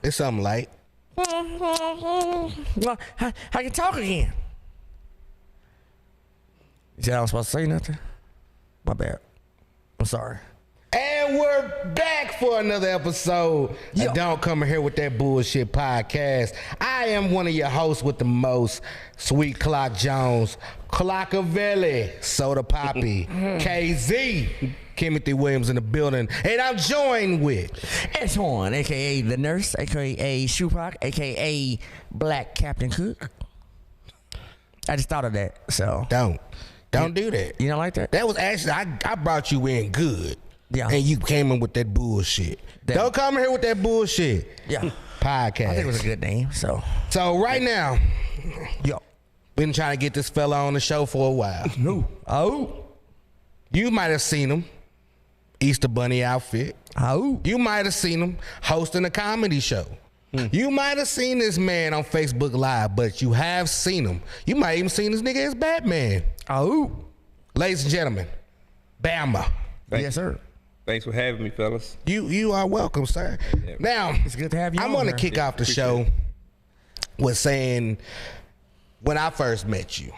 It's something light. Well, I can talk again. You said I was supposed to say nothing? My bad. I'm sorry. And we're back for another episode of Don't Come in Here with That Bullshit podcast. I am one of your hosts with the most, Sweet Clock Jones, Clockavelli, Soda Poppy, KZ, Timothy Williams in the building, and I'm joined with Antoine, a.k.a. The Nurse, a.k.a. Shoepock, a.k.a. Black Captain Cook. I just thought of that, so. Don't do that. You don't like that? That was actually, I brought you in good. Yeah. And you came in with that bullshit. Don't come in here with that bullshit. Yeah. Podcast. I think it was a good name, so. So right now, been trying to get this fella on the show for a while. No. Oh. You might have seen him, Easter Bunny outfit. Oh. You might have seen him hosting a comedy show. You might have seen this man on Facebook Live, but you have seen him. You might even seen this nigga as Batman. Oh. Ladies and gentlemen, Bama. Yes, sir. Thanks for having me, fellas. You are welcome, sir. Yeah. Now, it's good to have you. I'm going to kick off the show with saying when I first met you,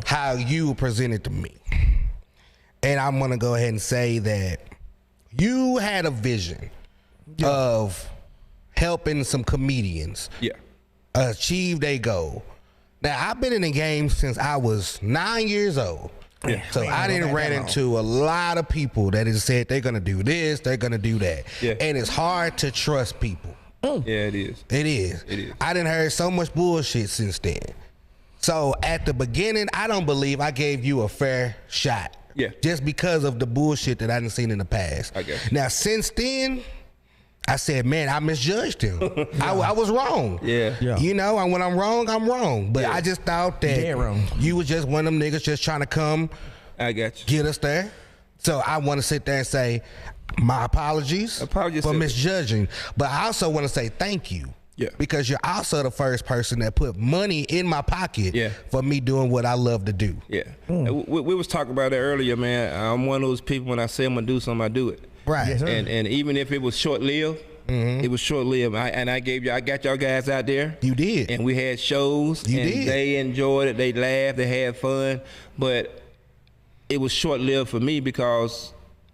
how you presented to me. And I'm going to go ahead and say that you had a vision of helping some comedians achieve their goal. Now, I've been in the game since I was 9 years old. Yeah. So I didn't run into a lot of people that has said they're going to do this, they're going to do that. Yeah. And it's hard to trust people. Yeah, it is. It is. It is. I done heard so much bullshit since then. So at the beginning, I don't believe I gave you a fair shot. Yeah. Just because of the bullshit that I done seen in the past. I guess. Now, since then, I said, man, I misjudged him. I was wrong. Yeah. You know, and when I'm wrong, I'm wrong. But I just thought that you was just one of them niggas just trying to come get us there. So I want to sit there and say, my apologies for misjudging. But I also want to say thank you. Yeah. Because you're also the first person that put money in my pocket for me doing what I love to do. Yeah. We was talking about that earlier, man. I'm one of those people, when I say I'm going to do something, I do it. Right. Yes, and even if it was short-lived, it was short-lived. I got y'all guys out there. You did. And we had shows. They enjoyed it. They laughed. They had fun. But it was short-lived for me because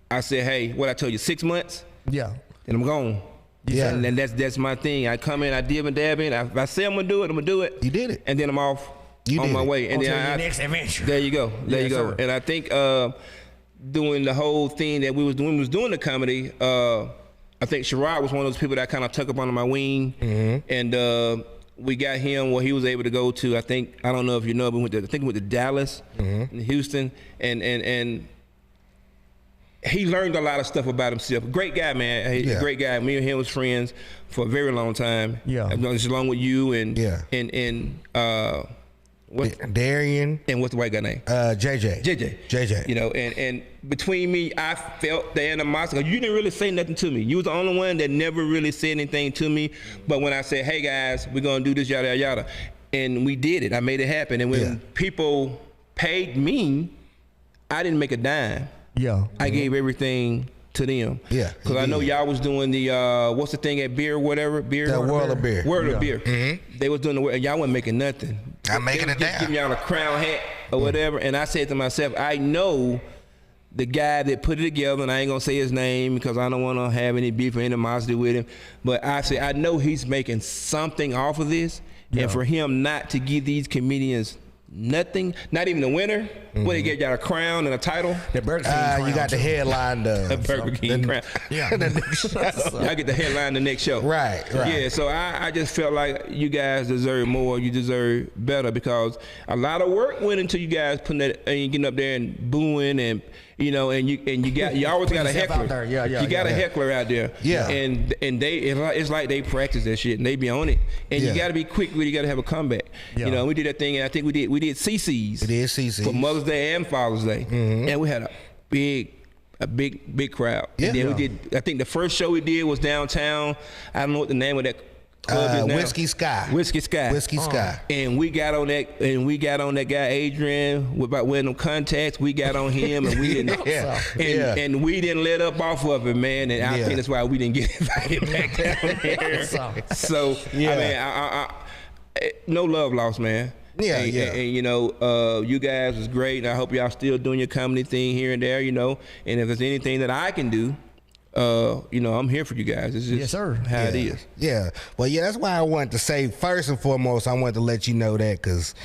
I said, hey, what I told you, 6 months? Yeah. And I'm gone. Yeah. And that's my thing. I come in, I dib and dab in. If I say I'm going to do it, I'm going to do it. You did it. And then I'm off on my way. And then your next adventure. There you go. There you go. Sir. And I think doing the whole thing that we was doing the comedy, I think Sherrod was one of those people that kind of took up under my wing. And we got him where he was able to go to, I don't know if you know, but I think we went to Dallas and Houston. And he learned a lot of stuff about himself. Great guy, man. He's a great guy. Me and him was friends for a very long time. Yeah. As long with you and Darian. And what's the white guy name? JJ. You know, and between me, I felt the animosity. You didn't really say nothing to me. You was the only one that never really said anything to me. But when I said, hey guys, we're gonna do this, yada, yada, yada. And we did it. I made it happen. And when people paid me, I didn't make a dime. Yeah. I gave everything to them. Yeah. Because I know y'all was doing the what's the thing at beer, whatever? Beer. The World of Beer. World of Beer. They was doing the and y'all wasn't making nothing. I'm making it down. Giving y'all a crown hat or whatever. And I said to myself, I know the guy that put it together, and I ain't gonna say his name because I don't wanna have any beef or animosity with him. But I said, I know he's making something off of this. And for him not to give these comedians nothing, not even the winner. What, they gave y'all a crown and a title? The Burger King crown. You got the headline. The Burger King crown. Yeah. The next show. Y'all get the headline the next show. Right. Yeah, so I just felt like you guys deserve more. You deserve better because a lot of work went into you guys putting that and getting up there and booing and you always got a heckler. You got a heckler out there. Yeah. And it's like they practice that shit and they be on it. And you got to be quick with it. You got to have a comeback. Yeah. You know, we did that thing and I think we did CC's. We did CC's for Mother's Day and Father's Day, and we had a big crowd. Yeah. And then we did. I think the first show we did was downtown. I don't know what the name of that club is now? Whiskey Sky. Whiskey Sky. Whiskey Sky. And we got on that guy Adrian about wearing them contacts. We got on him and we didn't and we didn't let up off of it, man. And I think that's why we didn't get invited back down there. So I mean, I no love lost, man. Yeah, and you know, you guys was great, and I hope y'all still doing your comedy thing here and there, you know. And if there's anything that I can do, you know, I'm here for you guys. It's just yes, sir. how it is. Yeah. Well, yeah, that's why I wanted to say first and foremost, I wanted to let you know that because,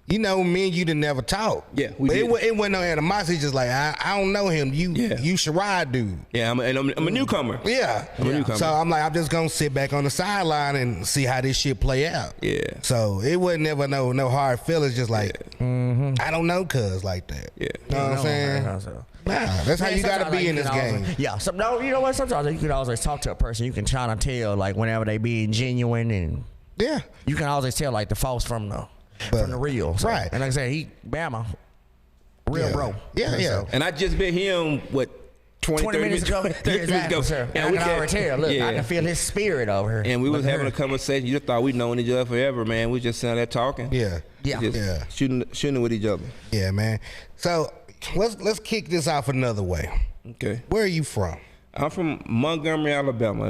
you know, me and you didn't never talk. Yeah, we did. It wasn't no animosity. Just like I don't know him. You Sherrod dude. Yeah, I'm a newcomer. Yeah, I'm a newcomer. So I'm like, I'm just gonna sit back on the sideline and see how this shit play out. Yeah. So it wasn't never no hard feelings. Just like I don't know, cuz like that. Yeah. You know what I'm saying? Nah, that's how you gotta be in this game. Yeah. No, you know what? Sometimes you can always talk to a person. You can try to tell like whenever they being genuine, and you can always tell like the false from the real. So, right. And like I said, he Bama, real bro. Yeah, yeah. So, And I just met him 20 minutes ago. 30 minutes ago. Sir. And I we can already tell. Look, I can feel his spirit over here. And we was having a conversation. You just thought we'd known each other forever, man. We just sitting there talking. Yeah. Just shooting with each other. Yeah, man. So let's kick this off another way. Okay. Where are you from? I'm from Montgomery, Alabama.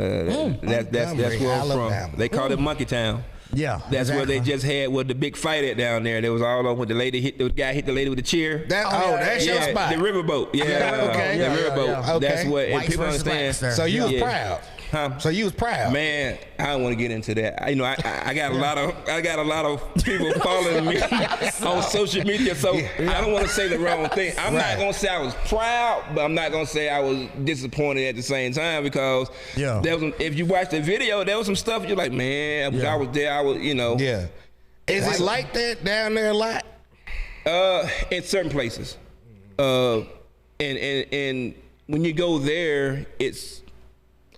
That's where I'm from. They call it Monkey Town. Yeah, that's where they just had the big fight at down there. There was all over when the guy hit the lady with the chair. That's your spot. The riverboat. Yeah, okay. The riverboat. Okay. That's what. And Whites people versus understand. So you was proud. Huh? So you was proud. Man, I don't want to get into that. You know, I got a lot of people following me on social media, so I don't want to say the wrong thing. I'm not gonna say I was proud, but I'm not gonna say I was disappointed at the same time because there was if you watch the video, there was some stuff you're like, man, I was there. I was, you know. Yeah. Is it like that down there a lot? In certain places, and when you go there, it's.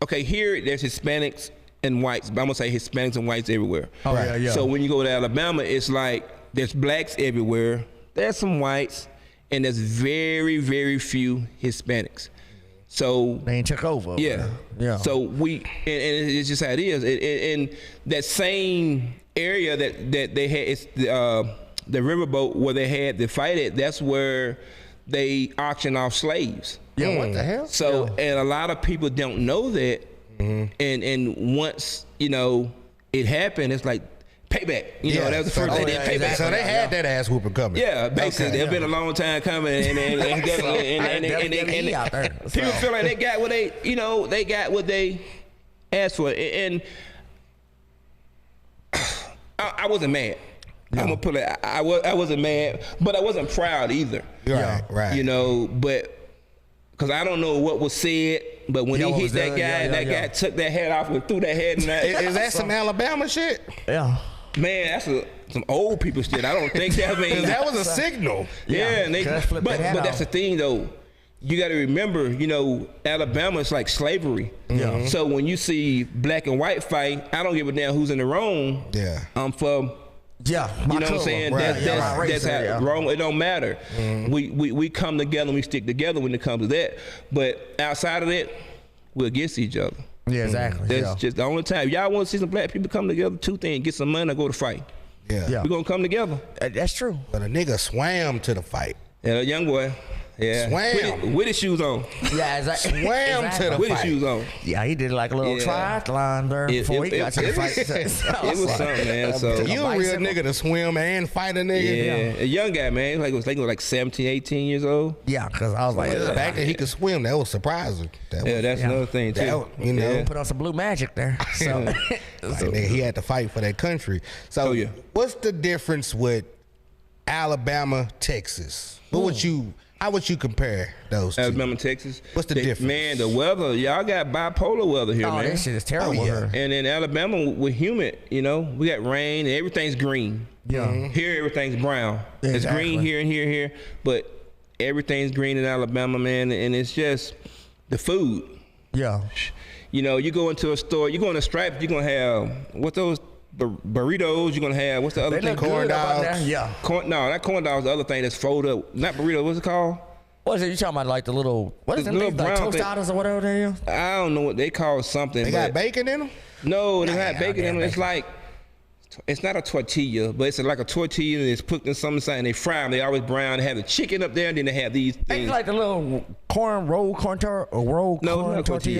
Okay, here there's Hispanics and whites, but I'm gonna say Hispanics and whites everywhere. Oh, right. Yeah. So when you go to Alabama, it's like there's blacks everywhere, there's some whites, and there's very, very few Hispanics. So they ain't took over. Yeah. So and it's just how it is. In that same area that they had, it's the riverboat where they had the fight at. That's where they auction off slaves. Yeah, what the hell? So, and a lot of people don't know that. And once, you know, it happened, it's like payback. You know, that was the first thing they payback. Exactly. So they had that ass whooping coming. Yeah, basically. It's been a long time coming. And people feel like they got what they got what they asked for. And I wasn't mad. I'm gonna put it. I wasn't mad, but I wasn't proud either. Right. You know, but because I don't know what was said, but when he hit that guy, that guy took that hat off and threw that hat in there. Is that some Alabama shit? Yeah. Man, that's some old people shit. I don't think that means that was a signal. Yeah, and but that's the thing though. You got to remember, you know, Alabama is like slavery. Yeah. So when you see black and white fight, I don't give a damn who's in the wrong. Yeah. I'm for. Yeah, you know what I'm saying? Right. That's how wrong. It don't matter. We come together and we stick together when it comes to that. But outside of that, we're against each other. Yeah, exactly. That's just the only time. Y'all want to see some black people come together, two things: get some money or go to fight. Yeah. We're gonna come together. That's true. But a nigga swam to the fight. Yeah, a young boy. Yeah, swam with his shoes on. Yeah, exactly. Swam to the with fight. his shoes on. Yeah, he did like a little triathlon there before he got to the fight. It was something, man. So you a real nigga to swim and fight a nigga. Yeah, a young guy, man. Like was like 17, 18 years old. Yeah, because I was like, the fact that he could swim, that was surprising. That's another thing too. You know, put on some blue magic there. So, nigga, he had to fight for that country. So what's the difference with Alabama, Texas? How would you compare those two? Alabama, Texas. What's the difference? Man, the weather. Y'all got bipolar weather here, man. Oh, that shit is terrible. And in Alabama, we're humid. You know, we got rain and everything's green. Yeah. Here, everything's brown. Exactly. It's green here and here, but everything's green in Alabama, man. And it's just the food. Yeah. You know, you go into a store, you go in a Stripes, you're gonna have what those. Burritos, you're gonna have what's the other thing? Corn dogs. Yeah. No, that corn dogs. The other thing that's folded up. Not burrito. What's it called? What is it? You talking about like the little what is it? Like tostadas or whatever they are? I don't know what they call something. They got bacon in them. No, they're not baking them. It's like, it's not a tortilla, but it's like a tortilla and it's cooked in something and they fry them. They always brown. They have the chicken up there and then they have these things. Ain't like the little corn tortilla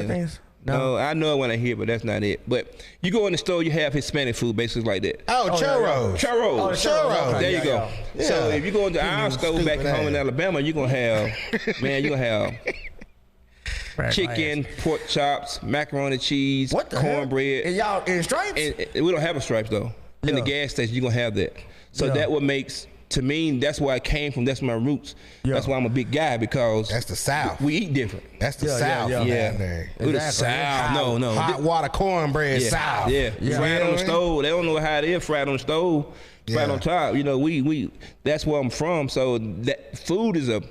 things? No, I know it when I hear it, but that's not it. But you go in the store, you have Hispanic food, basically like that. Oh, churros. Churros. Oh, churros. There you go. Yeah. So if you go into our store back home in Alabama, you're going to have, man, you're going to have chicken, pork chops, macaroni cheese, cornbread. And y'all in stripes? And we don't have a stripes, though. In the gas station, you're going to have that. So that what makes... To me, that's where I came from. That's my roots. Yeah. That's why I'm a big guy, because that's the South. We eat different. That's the South. Yeah. We're the South. No. Hot water cornbread South. Yeah. Fried on the stove. They don't know how it is fried on the stove. Fried on top. You know, we that's where I'm from. So that food is a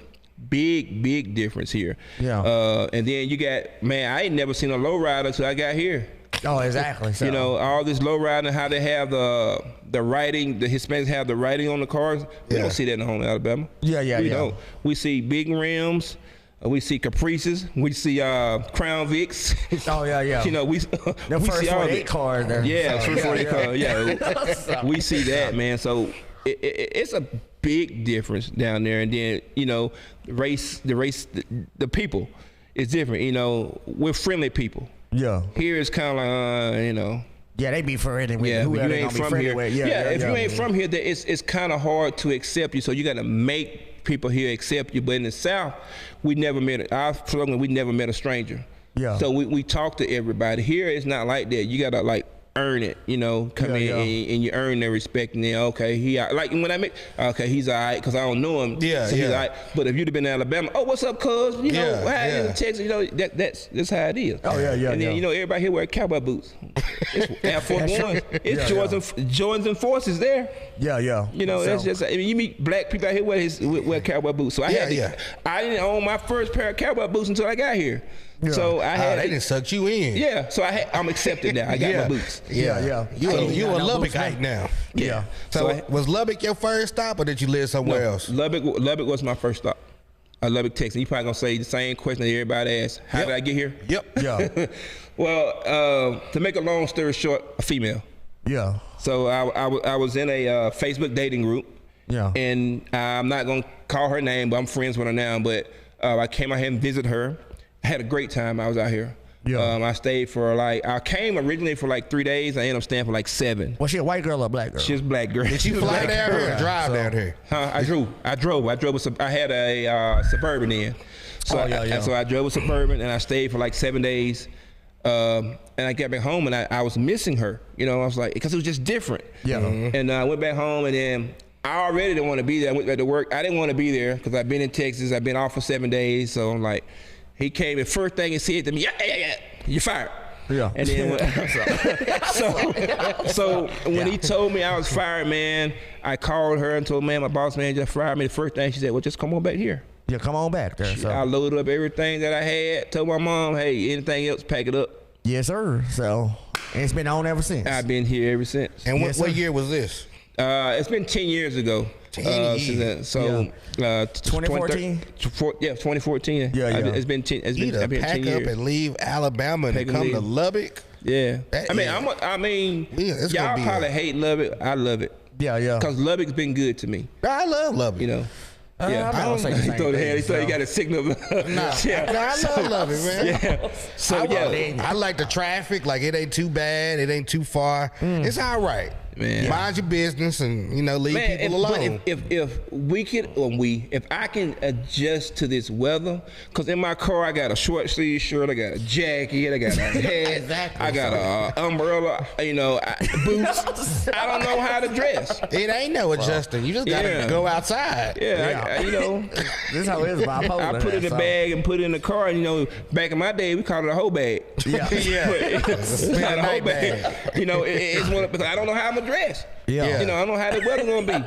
big difference here. Yeah. And then you got, man, I ain't never seen a lowrider until I got here. Oh, exactly. So. You know, all this low riding, how they have the writing, the Hispanics have the writing on the cars. We don't see that in the home in Alabama. We don't. We see big rims. We see Caprices. We see Crown Vics. Oh, yeah. You know, we see all the cars there. Yeah, first 48 cars. Yeah. We see that, man. So it's a big difference down there. And then, you know, the people is different. You know, we're friendly people. Yeah. Here it's kind of like, you know. Yeah, they be friendly with you ain't from here. With. If you ain't from here, it's kind of hard to accept you. So you got to make people here accept you. But in the South, we never met a stranger. Yeah. So we talk to everybody. Here it's not like that. You got to like earn it, you know, come in and you earn their respect, and then like when I make he's all right because I don't know him, so he's all right. But if you'd have been in Alabama, oh, what's up, cuz, you know, how in Texas, you know, that's how it is. Oh yeah. And then you know, everybody here wear cowboy boots. It's Air Force Ones. It's Jordans and Forces there. Yeah. You know, that's just, I mean, you meet black people out here wear cowboy boots. So I didn't own my first pair of cowboy boots until I got here. Yeah. So they didn't suck you in. Yeah, so I'm accepted now. I got my boots. Yeah. You a Lubbockite now. Yeah. So was Lubbock your first stop, or did you live somewhere else? Lubbock was my first stop. Lubbock, Texas. You probably gonna say the same question that everybody asks. How did I get here? Yep. Yeah. Well, to make a long story short, a female. Yeah. So I was in a Facebook dating group. Yeah. And I'm not gonna call her name, but I'm friends with her now. But I came out here and visit her. I had a great time. I was out here. Yeah. I stayed for I came originally for like 3 days. I ended up staying for like 7. Was she a white girl or a black girl? She was a black girl. Did you fly down here or drive down here? I drove. I had a Suburban in. So I drove a Suburban and I stayed for like 7 days. And I got back home and I was missing her. You know, I was like, because it was just different. Yeah. Mm-hmm. And I went back home and then I already didn't want to be there. I went back to work. I didn't want to be there because I've been in Texas. I've been off for 7 days. So I'm like, he came and first thing he said to me, yeah, you're fired. Yeah. And then so when he told me I was fired, man, I called her and told, man, my boss man just fired me. The first thing she said, well, just come on back here. Yeah, come on back there. I loaded up everything that I had, told my mom, hey, anything else, pack it up. Yes, sir. So it's been on ever since. I've been here ever since. And what year was this? It's been 10 years ago. 10 years. So 2014? 2014. Yeah. It's been 10 years. Pack up and leave Alabama and come to Lubbock. Yeah. Y'all probably hate Lubbock. I love it. Yeah. Because Lubbock's been good to me. I love Lubbock. You know. Yeah, I don't say he thought he got a signal. I love Lubbock, man. Yeah. So I like the traffic. Like, it ain't too bad. It ain't too far. It's all right. Man. Mind your business and, you know, leave people alone. But if I can adjust to this weather, because in my car I got a short sleeve shirt, I got a jacket, I got a hat, exactly. I got a umbrella, you know, boots. I don't know how to dress. It ain't no adjusting. You just gotta go outside. Yeah. You know, this is how it is bipolar. I put it in a bag and put it in the car. And, you know, back in my day we called it a whole bag. Yeah. It's not a whole bag. You know, it's one because I don't know how I'm gonna dress. Yeah. You know, I don't know how the weather gonna be.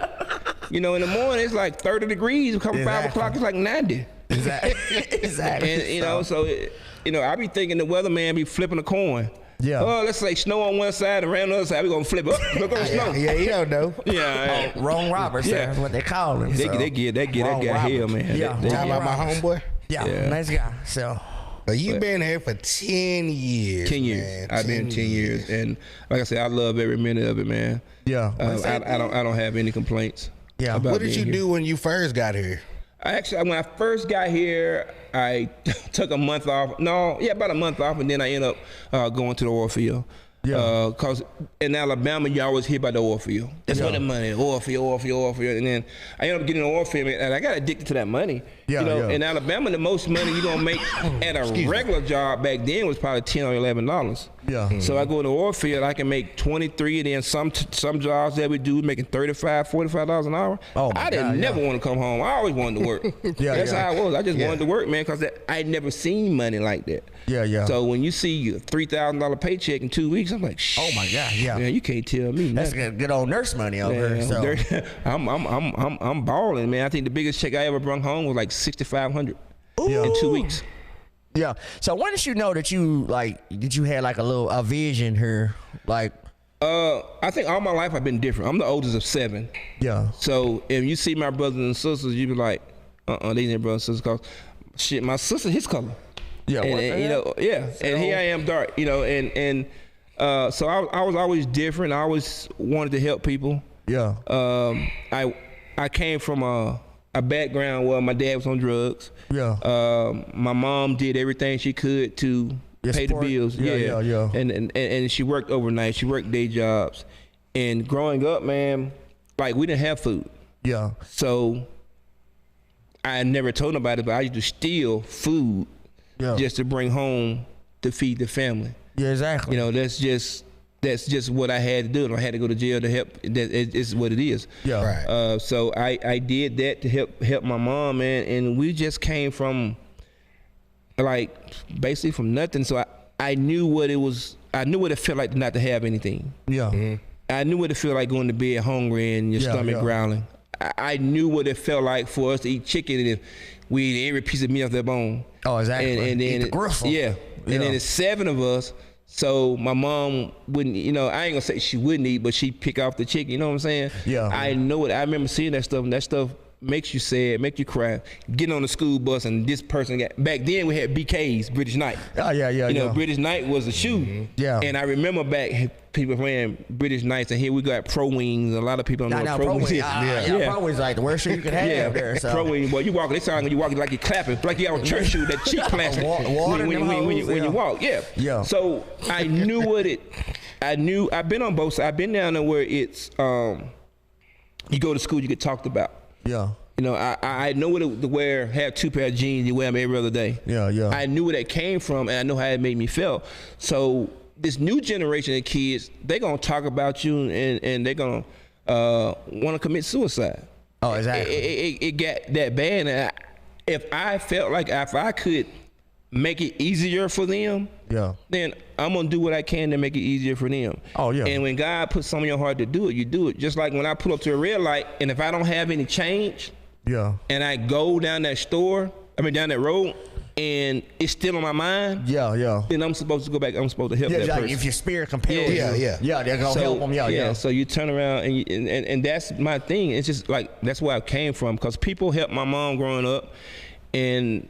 You know, in the morning it's like 30 degrees. Come 5 o'clock, it's like 90. Exactly. And you know, so I be thinking the weatherman be flipping a coin. Yeah. Oh, let's say snow on one side and around the other side. We gonna flip up. Look on the snow. Yeah, you don't know. Yeah. Wrong Roberts. Yeah. That's what they call him. They get that guy hell, man. Yeah. Talking about my homeboy. Yeah. Nice guy. So. But you've been here for 10 years. 10 years. Man. I've been 10 years, and like I said, I love every minute of it, man. Yeah. I don't have any complaints. Yeah. What did you do when you first got here? When I first got here, I took a month off. About a month off, and then I ended up going to the oil field. Yeah. Cause in Alabama, you always hear about the oil field. That's where the money is. Oil field. And then I ended up getting an oil field, and I got addicted to that money. Yeah, in Alabama, the most money you're gonna make at a regular job back then was probably $10 or $11. Yeah. So I go to the oil field, I can make 23, and then some jobs that we do making $35, $45 an hour. Oh my God, never want to come home. I always wanted to work. That's how I was. I just wanted to work, man, because I'd never seen money like that. Yeah. So when you see a $3,000 paycheck in 2 weeks, I'm like, shh. Oh my God, yeah. Man, you can't tell me nothing. That's good old nurse money over here. So. I'm balling, man. I think the biggest check I ever brought home was like $6,500 in 2 weeks. Yeah. So when did you know that you had like a vision here? Like, I think all my life I've been different. I'm the oldest of 7. Yeah. So if you see my brothers and sisters, you be like, these ain't brothers and sisters. Cause shit, my sister his color. Yeah. And and here I am dark. And so I was always different. I always wanted to help people. Yeah. I came from a background where my dad was on drugs. Yeah. My mom did everything she could to pay the bills. Yeah. And she worked overnight. She worked day jobs. And growing up, man, like we didn't have food. Yeah. So I never told nobody, but I used to steal food just to bring home to feed the family. Yeah, exactly. That's just what I had to do. I had to go to jail to help. It's what it is. Yeah. Right. So I did that to help my mom, man, and we just came from like basically from nothing. So I knew what it was. I knew what it felt like not to have anything. Yeah. Mm-hmm. I knew what it felt like going to bed hungry and your stomach growling. I knew what it felt like for us to eat chicken and we eat every piece of meat off that bone. Oh, exactly. And then eat the gristle. Yeah. And then it's 7 of us. So my mom wouldn't, I ain't gonna say she wouldn't eat, but she'd pick off the chicken, you know what I'm saying? Yeah. I know it. I remember seeing that stuff, and that stuff makes you sad, make you cry. Getting on the school bus, and this person back then we had BKs, British Knight. Oh, yeah. British Knight was a shoe. Mm-hmm. Yeah. And I remember back people wearing British Knights, and here we got Pro Wings. A lot of people don't know Pro Wings. Pro Wings like the worst shoe you can have there. So. Pro Wings, boy, you walking, they sound like you walking like you're clapping, like you have a church shoe, that cheap plastic. When you walk, yeah. So I knew I've been on both sides. I've been down there where it's, you go to school, you get talked about. Yeah. I know what to wear, have 2 pair of jeans, you wear them every other day. Yeah. I knew where that came from, and I know how it made me feel. So this new generation of kids, they're going to talk about you, and they're going to want to commit suicide. Oh, exactly. It got that bad. And if I felt like if I could make it easier for them, then I'm going to do what I can to make it easier for them. Oh, yeah. And when God puts something in your heart to do it, you do it. Just like when I pull up to a red light, and if I don't have any change, and I go down that road, and it's still on my mind, then I'm supposed to go back. I'm supposed to help that person. If your spirit compels you, they're going to help them. So you turn around, and that's my thing. It's just like, that's where I came from, because people helped my mom growing up, and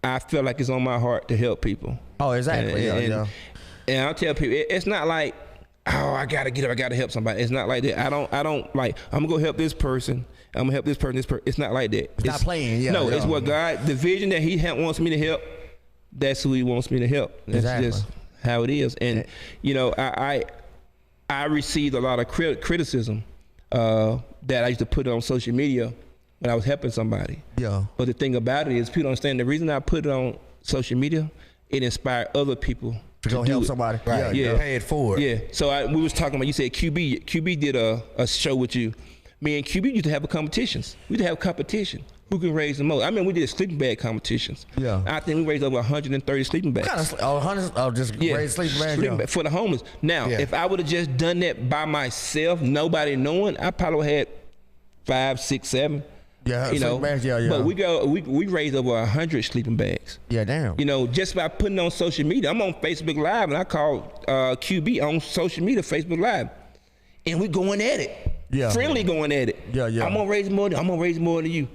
I feel like it's on my heart to help people. Oh, exactly. And I'll tell people, it's not like, oh, I gotta get up, I gotta help somebody. It's not like that. I don't like, I'm gonna go help this person. I'm gonna help this person. It's not like that. It's not playing. It's what God, the vision that He wants me to help. That's who He wants me to help. That's just how it is. And I received a lot of criticism that I used to put on social media when I was helping somebody. Yeah. But the thing about it is, people don't understand the reason I put it on social media, it inspired other people to go help somebody. Right. Yeah. Pay it forward. Yeah. So we was talking about, you said QB did a show with you. Me and QB used to have competitions. We used to have competition. Who can raise the most? I mean, we did sleeping bag competitions. Yeah. I think we raised over 130 sleeping bags. Raise sleeping bags? For the homeless. Now, if I would have just done that by myself, nobody knowing, I probably would have had 5, 6, 7. Yeah, bags, But we raised over 100 sleeping bags. Yeah, damn. Just by putting on social media. I'm on Facebook Live, and I called QB on social media, Facebook Live, and we going at it. Yeah, friendly going at it. Yeah. I'm gonna raise more than you,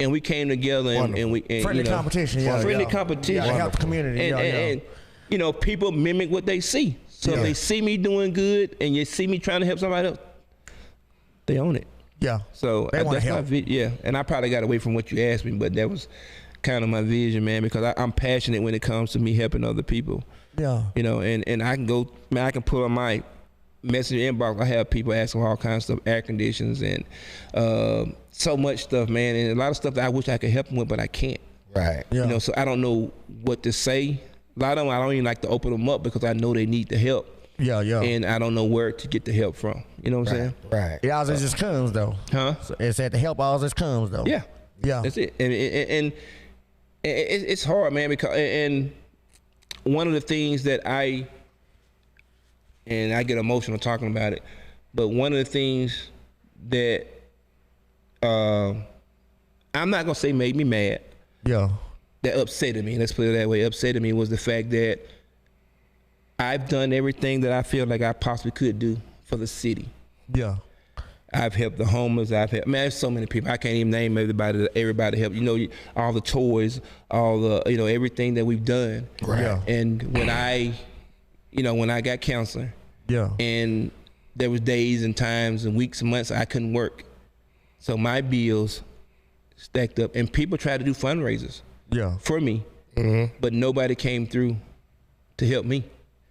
and we came together and we friendly competition, friendly competition, help the community, and you know, people mimic what they see. So if they see me doing good and you see me trying to help somebody else, they own it. Yeah. So that's my and I probably got away from what you asked me, but that was kind of my vision, man, because I'm passionate when it comes to me helping other people. Yeah. You know, and I can go, man, I can pull on my messenger inbox. I have people asking all kinds of stuff, air conditions and so much stuff, man, and a lot of stuff that I wish I could help them with, but I can't. Right. Yeah. You know, so I don't know what to say. A lot of them, I don't even like to open them up because I know they need the help. Yeah. And I don't know where to get the help from. You know what I'm saying? Right. It always just comes though. Huh? So it's at the help always just comes though. Yeah. Yeah. That's it. And it's hard, man, because and one of the things that I get emotional talking about it, but one of the things that I'm not gonna say made me mad. Yeah. That upsetted me, let's put it that way, upsetted me was the fact that I've done everything that I feel like I possibly could do for the city. Yeah. I've helped the homeless, man, there's so many people, I can't even name everybody help. You know, all the toys, all the, you know, everything that we've done. Right. Yeah. And when I got cancer, and there was days and times and weeks and months I couldn't work. So my bills stacked up and people tried to do fundraisers. For me, but nobody came through to help me.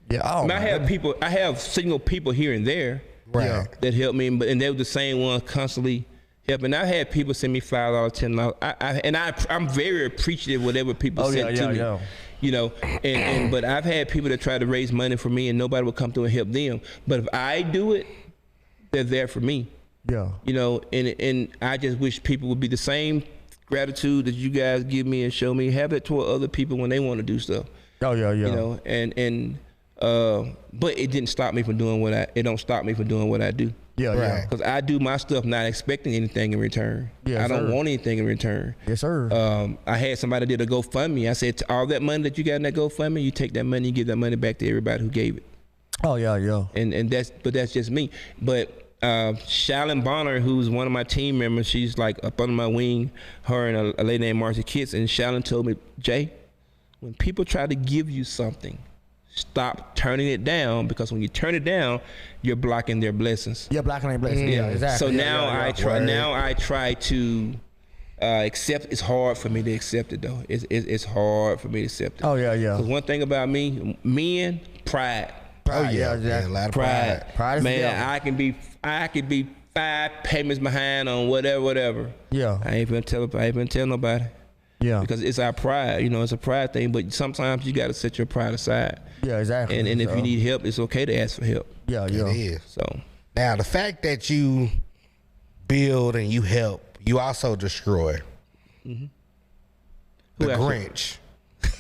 Yeah, I have single people here and there, that help me, and they were the same ones constantly helping. I had people send me $5, $10, I'm very appreciative of whatever people sent to me. You know, but I've had people that try to raise money for me, and nobody will come through and help them. But if I do it, they're there for me. Yeah, you know, and I just wish people would be the same gratitude that you guys give me and show me, have it toward other people when they want to do stuff. You know, but it didn't stop me from doing it don't stop me from doing what I do. Because I do my stuff not expecting anything in return. I don't want anything in return. Yes, sir. I had somebody did a GoFundMe. I said, all that money that you got in that GoFundMe, you take that money and give that money back to everybody who gave it. And that's just me. But Shallon Bonner, who's one of my team members, she's like up under my wing, her and a lady named Marcy Kitts, and Shallon told me, Jay, when people try to give you something, stop turning it down, because when you turn it down, you're blocking their blessings. You're blocking their blessings. Yeah, exactly. So now I try to accept. It's hard for me to accept it though. It's hard for me to accept it. Because one thing about me, men, pride. A lot of pride. Man, I can be 5 payments behind on whatever. I ain't gonna tell nobody. Because it's our pride, you know, it's a pride thing, but sometimes you gotta set your pride aside. Exactly. And if you need help, it's okay to ask for help. It is. So now the fact that you build and you help, you also destroy. The Grinch.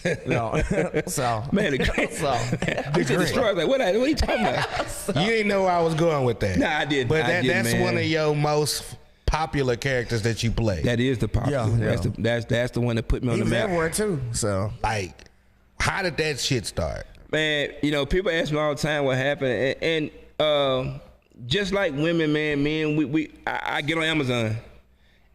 So man, the Grinch. Like, what are you talking about? You didn't know where I was going with that. Nah, I didn't. But that's one of your most popular characters that you play. That is the popular. That's the one that put me on the map. Everywhere too. So like, how did that shit start? Man, you know, people ask me all the time what happened, and just like women, men, I get on Amazon.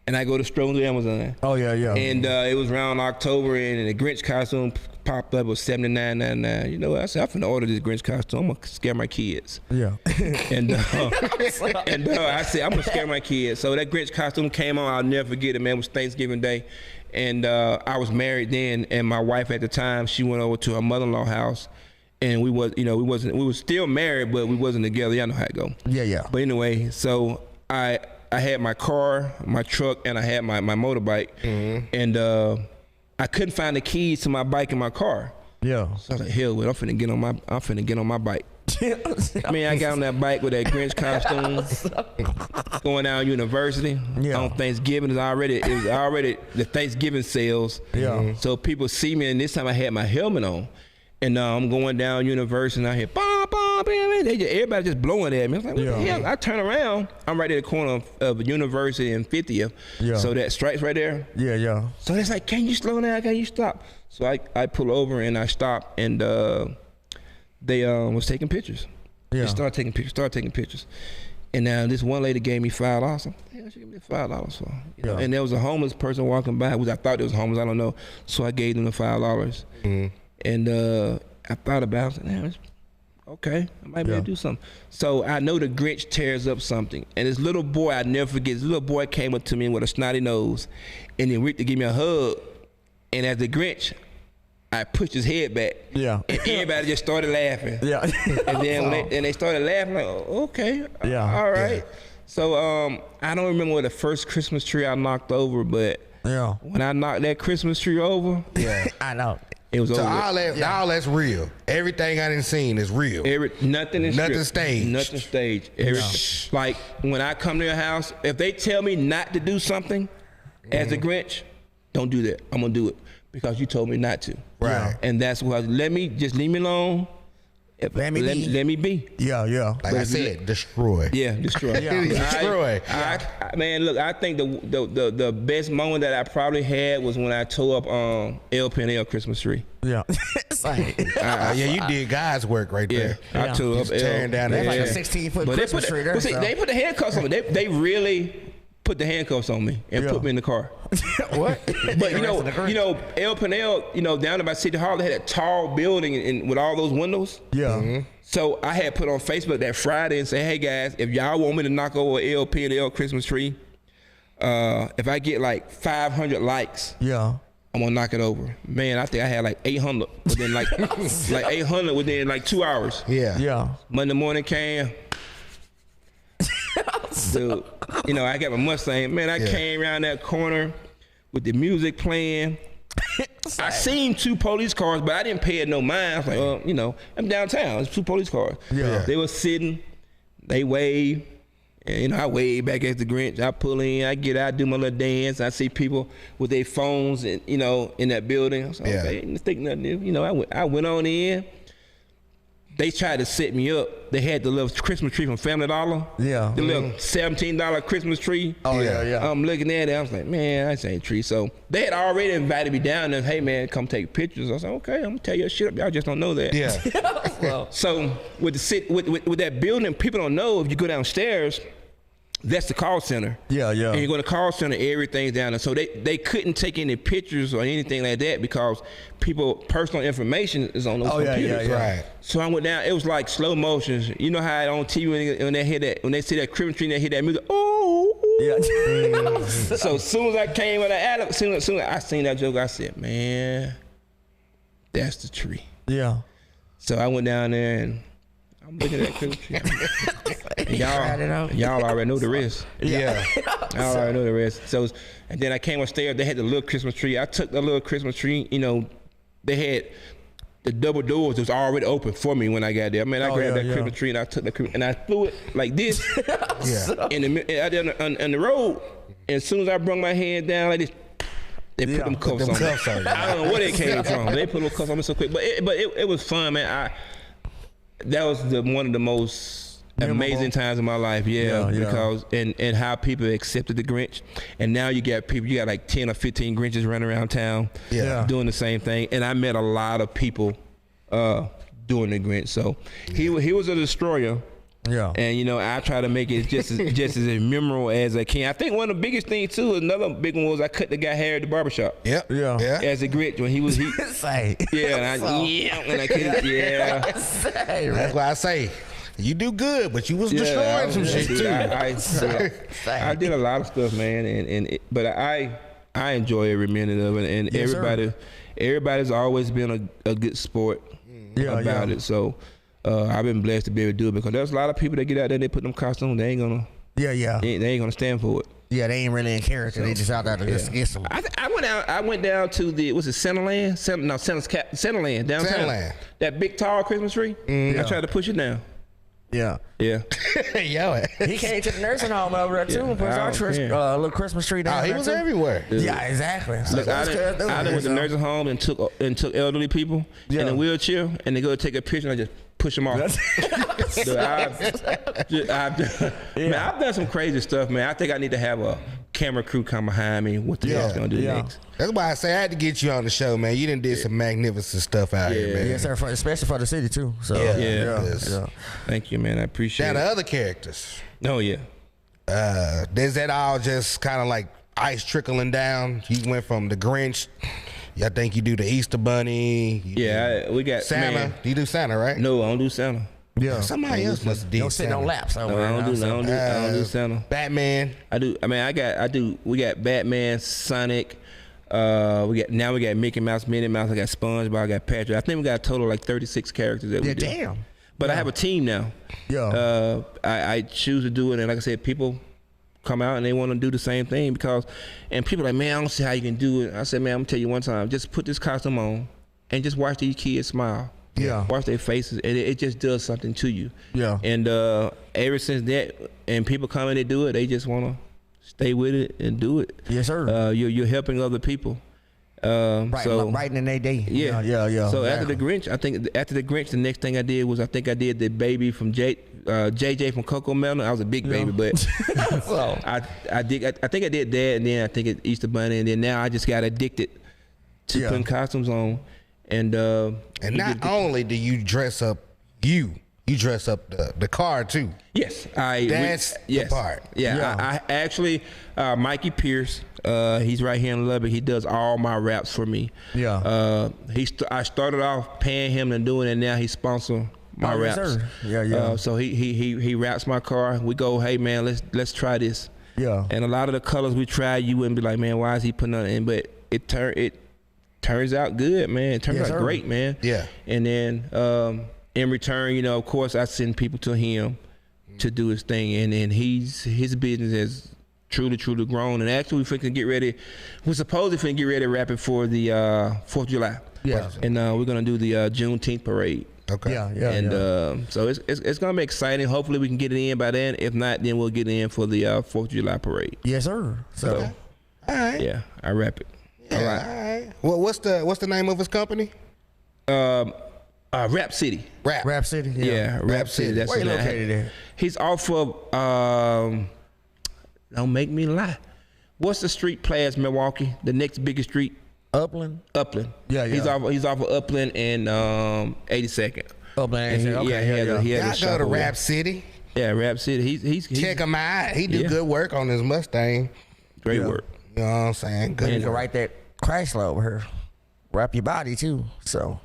And I go to stroll through Amazon. And it was around October, and the Grinch costume popped up. It was $79.99. You know what? I said, I'm finna order this Grinch costume. I'm gonna scare my kids. And I said, I'm gonna scare my kids. So that Grinch costume came on. I'll never forget it, man. It was Thanksgiving Day, and I was married then, and my wife at the time, she went over to her mother-in-law house, and we were still married, but we wasn't together. Y'all know how it go. But anyway, so I had my car, my truck, and I had my motorbike, and I couldn't find the keys to my bike and my car. So I was like, hell with it, I'm finna get on my bike. I mean, I got on that bike with that Grinch costume, going down University on Thanksgiving. It was already the Thanksgiving sales. So people see me, and this time I had my helmet on. And I'm going down University, and I hear, bah, bah, bah, bah. Everybody just blowing at me. I was like, what the hell? I turn around. I'm right at the corner of University and 50th. So that stripes right there. So it's like, can you slow down? Can you stop? So I pull over, and I stop, and they was taking pictures. They started taking pictures. And now this one lady gave me $5. I said, hell, she gave me $5 for? You know? And there was a homeless person walking by, which I thought it was homeless, I don't know. So I gave them the $5. And I thought about it. I said, nah, okay, I might be able to do something. So I know the Grinch tears up something. And this little boy, I never forget, this little boy came up to me with a snotty nose and then reached to give me a hug. And as the Grinch, I pushed his head back. Yeah. And everybody just started laughing. Yeah. And then when they started laughing, like, oh, okay. Yeah. All right. Yeah. So I don't remember what the first Christmas tree I knocked over, but when I knocked that Christmas tree over, I know. It was so over. All that's real. Everything I done seen is real. Nothing staged. Nothing staged. Like when I come to your house, if they tell me not to do something as a Grinch, don't do that. I'm gonna do it because you told me not to. Right. And that's why leave me alone. Let me be. Yeah. Like I said, destroy. Yeah, destroy. Destroy. Man, look, I think the best moment that I probably had was when I tore up LP&L Christmas tree. Yeah. You did God's work right there. I tore up tearing down that. Like a 16-foot Christmas tree there. They put the handcuffs on me. They really put the handcuffs on me and put me in the car. What? But you know, El-Panel, down by City Hall, they had a tall building with all those windows. Yeah. So I had put on Facebook that Friday and say, hey guys, if y'all want me to knock over El-Panel Christmas tree, if I get like 500 likes, I'm gonna knock it over. Man, I think I had like 800 within like 800 within like 2 hours. Yeah. Monday morning came. Dude, I got my Mustang. Man, I came around that corner with the music playing. I seen 2 police cars, but I didn't pay it no mind. I was like, I'm downtown. It's 2 police cars. Yeah. They were sitting. They waved. And, I wave back at the Grinch. I pull in. I get out, do my little dance. I see people with their phones, and in that building. I was like, okay, I didn't think nothing new. I went on in. They tried to set me up. They had the little Christmas tree from Family Dollar. Yeah. The little $17 Christmas tree. Oh, yeah. I'm looking at it. I was like, man, that's ain't tree. So they had already invited me down there. Hey, man, come take pictures. I was like, okay, I'm going to tell your shit up. Y'all just don't know that. Yeah. So with that building, people don't know if you go downstairs, that's the call center. Yeah. And you go to the call center, everything's down there. So they couldn't take any pictures or anything like that because personal information is on those computers. Yeah. Right. So I went down. It was like slow motions. You know how on TV when they see that Christmas tree, they hear that music. Oh. Yeah. So as soon as I came with that, as soon as I seen that joke, I said, man, that's the tree. Yeah. So I went down there and I'm looking at that Christmas tree. Y'all already know the rest. Yeah. Y'all already know the rest. So, and then I came upstairs. They had the little Christmas tree. I took the little Christmas tree. They had the double doors that was already open for me when I got there. I mean, I grabbed that Christmas tree and I took and I threw it like this. In the road. And as soon as I brought my hand down like this, they put them cuffs on me. I don't know where they came from. They put them cuffs on me so quick. But it was fun, man. That was one of the most amazing times in my life, because and how people accepted the Grinch, and now you got like 10 or 15 Grinches running around town, doing the same thing, and I met a lot of people doing the Grinch. So he was a destroyer. Yeah, and I try to make it just as memorable as I can. I think one of the biggest things too, another big one was I cut the guy hair at the barbershop. Yeah. As a Grinch when he was and I couldn't, That's why I say you do good, but you was destroying some shit too. I did a lot of stuff, man, but I enjoy every minute of it, and everybody's always been a good sport about it. So. I've been blessed to be able to do it because there's a lot of people that get out there, they put them costumes, they ain't gonna. They ain't gonna stand for it. Yeah, they ain't really in character. They just out there to just get some. I went down to Centerland? Centerland downtown. Centerland. That big tall Christmas tree. I tried to push it down. Yeah. He came to the nursing home over there too and put our little Christmas tree down. He was everywhere. Yeah, exactly. Look, I went to the nursing home and took elderly people in a wheelchair, and they go take a picture, and I just push them off. I've done some crazy stuff, man. I think I need to have a camera crew come behind me. What the hell's gonna do next? That's why I say I had to get you on the show, man. You done did some magnificent stuff out here, man. Yes, sir. Especially for the city too. So Yeah. Thank you, man. I appreciate now it. the other characters. Oh yeah. Is that all just kind of like ice trickling down? You went from the Grinch. I think you do the Easter Bunny. We got Santa. Man. You do Santa, right? No, I don't do Santa. Yeah. Somebody else must have did Don't sit Santa. on laps. No, I don't do Santa. Batman. I do. I mean, we got Batman, Sonic. We got Mickey Mouse, Minnie Mouse. I got SpongeBob. I got Patrick. I think we got a total of like 36 characters that we do. Damn. But I have a team now. Yeah. I choose to do it, and like I said, people come out and they want to do the same thing and people are like, man, I don't see how you can do it. I said, man, I'm gonna tell you one time, just put this costume on and just watch these kids smile. Yeah. Watch their faces, and it just does something to you. Yeah. And ever since that, and people come and they do it, they just want to stay with it and do it. Yes, sir. You're helping other people. Right in their day. Yeah. So exactly. after the Grinch, the next thing I did was I did the baby from JJ from Coco Melon. I was a big baby, but Well, I think I did that, and then I think it's Easter Bunny, and then now I just got addicted to putting costumes on, and not only do you dress up you dress up the car too. Yes, That's the part. Yeah, I actually Mikey Pierce. He's right here in Lubbock. He does all my raps for me. Yeah. I started off paying him and doing it, and now he sponsor my raps. Yes, sir. Yeah. So he raps my car. We go, hey man, let's try this. Yeah. And a lot of the colors we tried, you wouldn't be like, man, why is he putting that in? But it turns out good, man. It turns out great, man. Yeah. And then in return, of course, I send people to him to do his thing, and then his business has truly grown. And actually, we're supposed to get ready to wrap it for the 4th of July. Yeah. And we're gonna do the Juneteenth parade. Okay. Yeah. And so it's gonna be exciting. Hopefully, we can get it in by then. If not, then we'll get it in for the 4th of July parade. Yes, sir. So, All right. Yeah, I wrap it. Yeah, all right. Well, what's the name of his company? Rap City. Rap City. Yeah, Rap City. That's Where you the name. located at? He's off of don't make me lie. What's the street past Milwaukee? The next biggest street? Upland. Yeah. He's off of Upland and 82nd. Upland. Okay. He Y'all has a go shop to over Rap there. City. Yeah, Rap City. He's Check him out. He do good work on his Mustang. great work. You know what I'm saying? Good And you can work. write that Chrysler over here. Wrap your body too. So,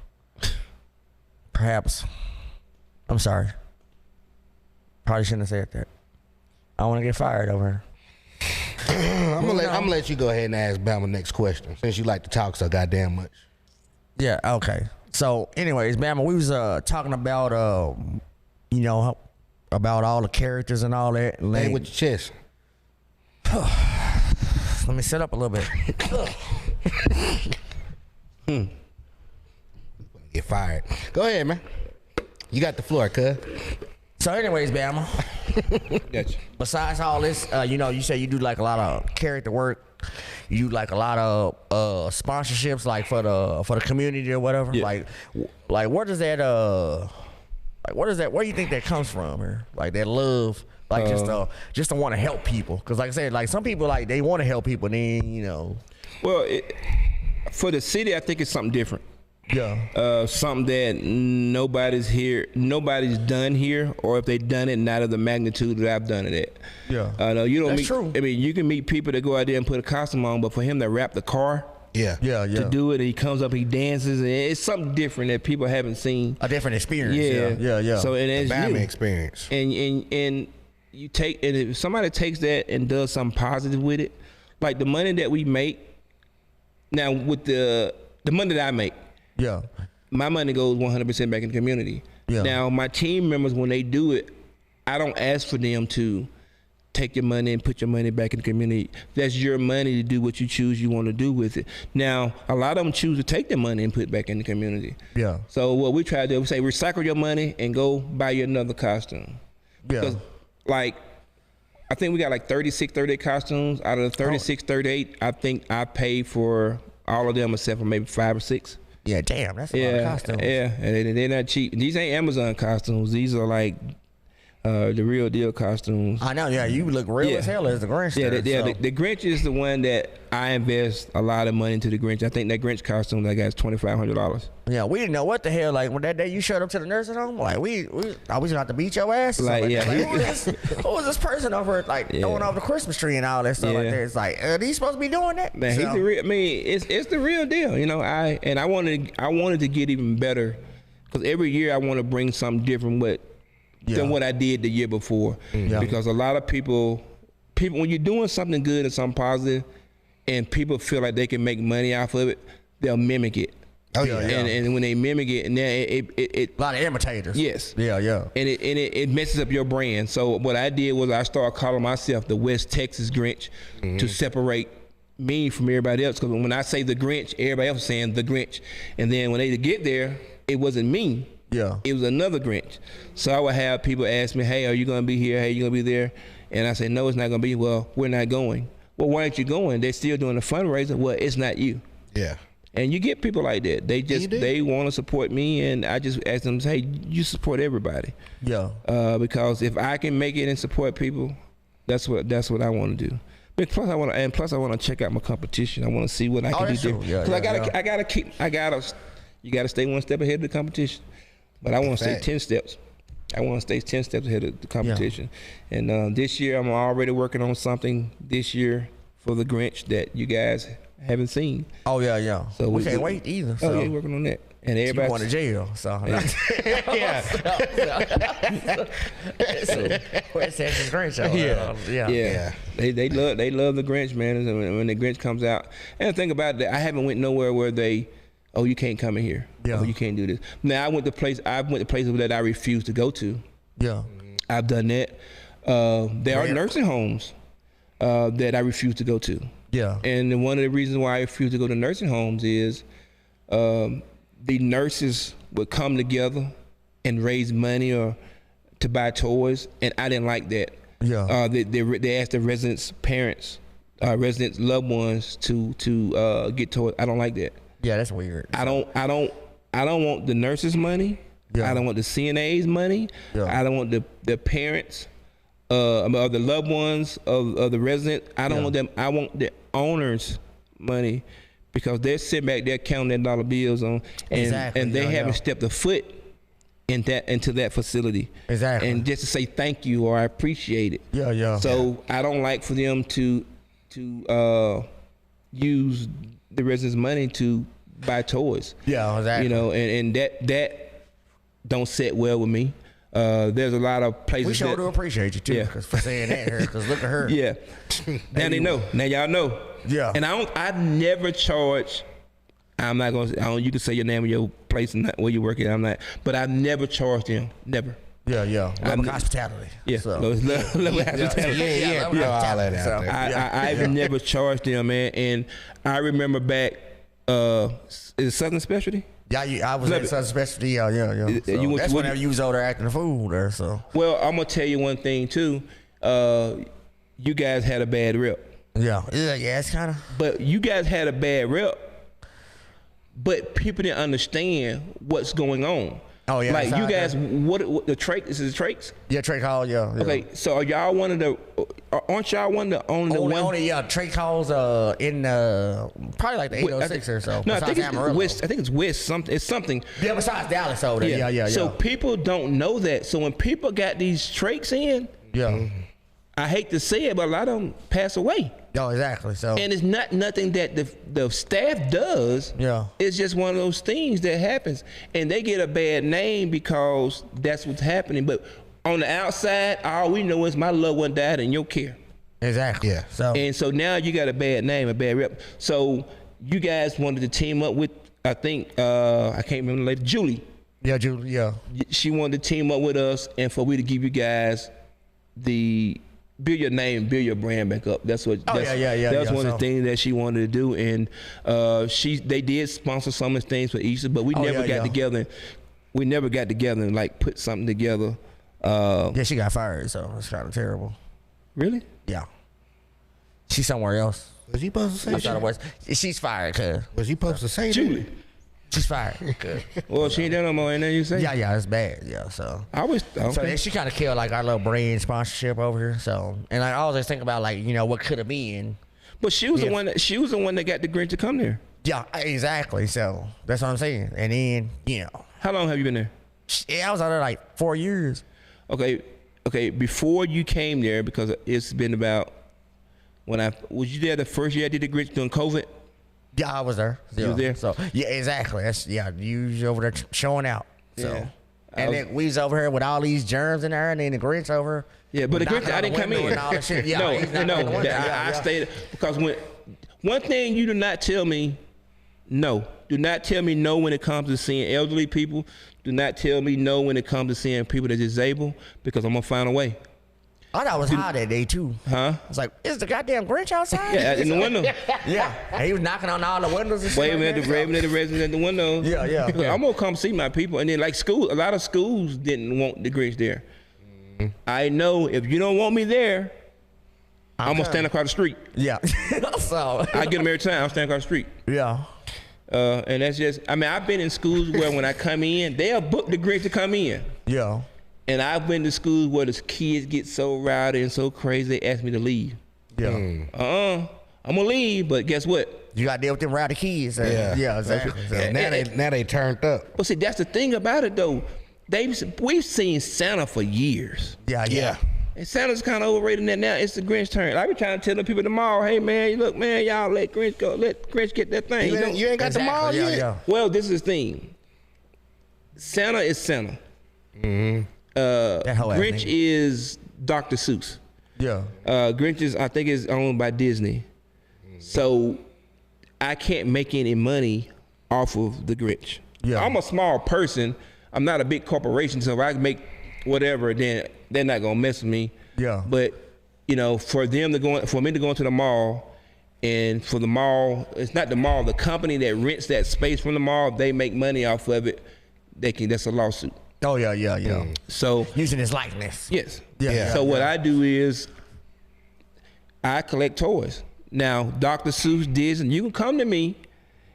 perhaps. I'm sorry. Probably shouldn't have said that. I want to get fired over here. I'm gonna let you go ahead and ask Bama next question since you like to talk so goddamn much. Yeah. Okay. So, anyways, Bama, we was talking about about all the characters and all that. Hey, with your chest. Let me sit up a little bit. Get fired. Go ahead, man. You got the floor, cuz. So, anyways, Bama. Gotcha. Besides all this, you say you do like a lot of character work. You do like a lot of sponsorships, like for the community or whatever. Yeah. Like where does that where do you think that comes from? Or like that love, like just to want to help people? Because like I said, like some people like they want to help people, and then Well, for the city, I think it's something different. Yeah. Something that nobody's done here, or if they done it, not of the magnitude that I've done it at. Yeah. No, you don't That's meet. true. I mean, you can meet people that go out there and put a costume on, but for him to wrap the car Yeah. to do it, and he comes up, he dances, and it's something different that people haven't seen. A different experience. Yeah. Yeah. So and it's Bama you. experience. And you take, and if somebody takes that and does something positive with it, like the money that we make now with the money that I make. Yeah. My money goes 100% back in the community. Yeah. Now, my team members, when they do it, I don't ask for them to take your money and put your money back in the community. That's your money to do what you choose you want to do with it. Now, a lot of them choose to take their money and put it back in the community. Yeah. So what we try to do, we say recycle your money and go buy you another costume. Yeah. Because, like, I think we got like 38 costumes. Out of the 38, I think I paid for all of them except for maybe 5 or 6. Yeah, damn, that's a lot of costumes. Yeah, and they're not cheap. These ain't Amazon costumes. These are like the real deal costumes. I know, yeah, you look real as hell as the Grinch. Yeah, there, so. the Grinch is the one that I invest a lot of money into. The Grinch, I think that Grinch costume that got is $2,500. Yeah, we didn't know what the hell. Like when that day you showed up to the nursing home, like we thought we was gonna have to beat your ass. Like, yeah, like, who was this person over like throwing off the Christmas tree and all that stuff like that? It's like, are these supposed to be doing that? Man, he's the real. I mean, it's the real deal. You know, I wanted to get even better because every year I want to bring something different than what I did the year before. Because a lot of people when you're doing something good and something positive, and people feel like they can make money off of it, they'll mimic it. Oh yeah, And when they mimic it, and then it a lot of imitators. Yes. Yeah. And it messes up your brand. So what I did was I started calling myself the West Texas Grinch to separate me from everybody else. Because when I say the Grinch, everybody else is saying the Grinch. And then when they get there, it wasn't me. Yeah. It was another Grinch. So I would have people ask me, hey, are you going to be here? Hey, you going to be there? And I say, no, it's not going to be. Well, we're not going. Well, why aren't you going? They're still doing a fundraiser. Well, it's not you. Yeah. And you get people like that. They want to support me, and I just ask them, hey, you support everybody. Yeah. Because if I can make it and support people, that's what I want to do. But plus I want to check out my competition. I want to see what I can do different. Because you got to stay one step ahead of the competition. But I want to stay 10 steps. I want to stay 10 steps ahead of the competition. Yeah. And this year, I'm already working on something this year for the Grinch that you guys haven't seen. Oh, yeah. So we can't wait either. So. Oh, yeah, working on that. And everybody going to jail. So, yeah. Where's Texas Grinch? Yeah. They love the Grinch, man. And when the Grinch comes out, and the thing about that, I haven't went nowhere where you can't come in here. Yeah. Oh, you can't do this. Now I went to places that I refuse to go to. Yeah. I've done that. There are nursing homes that I refuse to go to. Yeah. And one of the reasons why I refuse to go to nursing homes is the nurses would come together and raise money or to buy toys, and I didn't like that. Yeah. They asked the residents' parents, residents' loved ones to get toys. I don't like that. Yeah, that's weird. I don't want the nurses' money. Yeah. I don't want the CNA's money. Yeah. I don't want the parents of the loved ones of the resident. I don't want them. I want the owners' money because they're sitting back there counting their dollar bills on, and they haven't stepped a foot into that facility. Exactly. And just to say thank you or I appreciate it. Yeah. So I don't like for them to use the residents' money to buy toys. Yeah, exactly. You know, and that don't sit well with me. There's a lot of places. We sure do appreciate you too, for saying that here. Because look at her. Yeah. Now they know. Now y'all know. Yeah. And I never charge. I'm not gonna. You can say your name of your place and where you work at. I'm not. But I've never charged them. Never. Yeah. Level hospitality. Yeah. So. Level hospitality. I've never charged them, man. And I remember back. Is it Southern Specialty? Yeah, I was at Southern Specialty. Yeah. So that's whenever you was over there acting the fool there. So. Well, I'm gonna tell you one thing too. You guys had a bad rep. Yeah, it's kind of. But you guys had a bad rep. But people didn't understand what's going on. Oh yeah, like you guys, what the trach? This is the trachs. Yeah, trach hall. Yeah. Okay, so are y'all one of the? Aren't y'all one of the only one? Only trach halls in probably like the 806 or so. No, I think it's West. I think it's West. Something. It's something. Yeah, besides Dallas over there. Yeah. So people don't know that. So when people got these trachs in, I hate to say it, but a lot of them pass away. Oh, exactly. So and it's not nothing that the staff does. Yeah. It's just one of those things that happens, and they get a bad name because that's what's happening. But on the outside, all we know is my loved one died in your care. Exactly. Yeah. So now you got a bad name, a bad rep. So you guys wanted to team up with, I think I can't remember the lady, Julie. Yeah, Julie. Yeah. She wanted to team up with us, and for we to give you guys build your name, build your brand back up. That's what. That was one of the things that she wanted to do, and they did sponsor some of the things for Easter, but we never got together. We never got together and like put something together. Yeah, she got fired, so it's kind of terrible. Really? Yeah. She's somewhere else. Was he supposed to say? I thought it was. She's fired, cuz. Was he supposed to say Julie? She's fired. Good. Well, she ain't there no more, ain't that you say? Yeah, it's bad. Yeah, so. I was okay. So then she kind of killed like our little brand sponsorship over here. So, and I always think about like, you know, what could have been. But she was the one that got the Grinch to come there. Yeah, exactly. So that's what I'm saying. And then, you know. How long have you been there? Yeah, I was out there like 4 years. Okay. Before you came there, because it's been about was you there the first year I did the Grinch during COVID? Yeah, I was there. You was there? So yeah, exactly. That's you was over there showing out. So Yeah. and then we was over here with all these germs in there, and then the Grinch over. Yeah, but the Grinch, I didn't come in. Yeah, I stayed because one thing you do not tell me no. Do not tell me no when it comes to seeing elderly people. Do not tell me no when it comes to seeing people that are disabled, because I'm gonna find a way. I thought it was hot that day too. Huh? It's like, is the goddamn Grinch outside? Yeah, in the window. Yeah, and he was knocking on all the windows and shit. Waving at the residents at the window. Yeah. I'm gonna come see my people, and then like school, a lot of schools didn't want the Grinch there. Mm-hmm. I know if you don't want me there, I'm gonna stand across the street. Yeah. So I get them every time. I'm standing across the street. yeah. And that's just, I mean, I've been in schools where when I come in, they'll book the Grinch to come in. Yeah. And I've been to schools where the kids get so rowdy and so crazy, they ask me to leave. Yeah. I'm gonna leave, but guess what? You gotta deal with them rowdy kids. Yeah, exactly. So, Now they turned up. Well, see, that's the thing about it though. We've seen Santa for years. Yeah. And Santa's kind of overrated that now. It's the Grinch turn. I be trying to tell the people tomorrow, hey man, look man, y'all let Grinch go. Let Grinch get that thing. You ain't got the mall yet. Yeah. Well, this is the thing. Santa is Santa. Mm-hmm. Grinch is Dr. Seuss. Yeah. Grinch is, I think, is owned by Disney. So I can't make any money off of the Grinch. Yeah. I'm a small person. I'm not a big corporation, so if I can make whatever, then they're not gonna mess with me. Yeah. But you know, for me to go into the mall, and for the mall, it's not the mall, the company that rents that space from the mall, they make money off of it. That's a lawsuit. Oh yeah. So Using his likeness. yes. Yeah. So what I do is I collect toys. Now, Dr. Seuss, Disney, you can come to me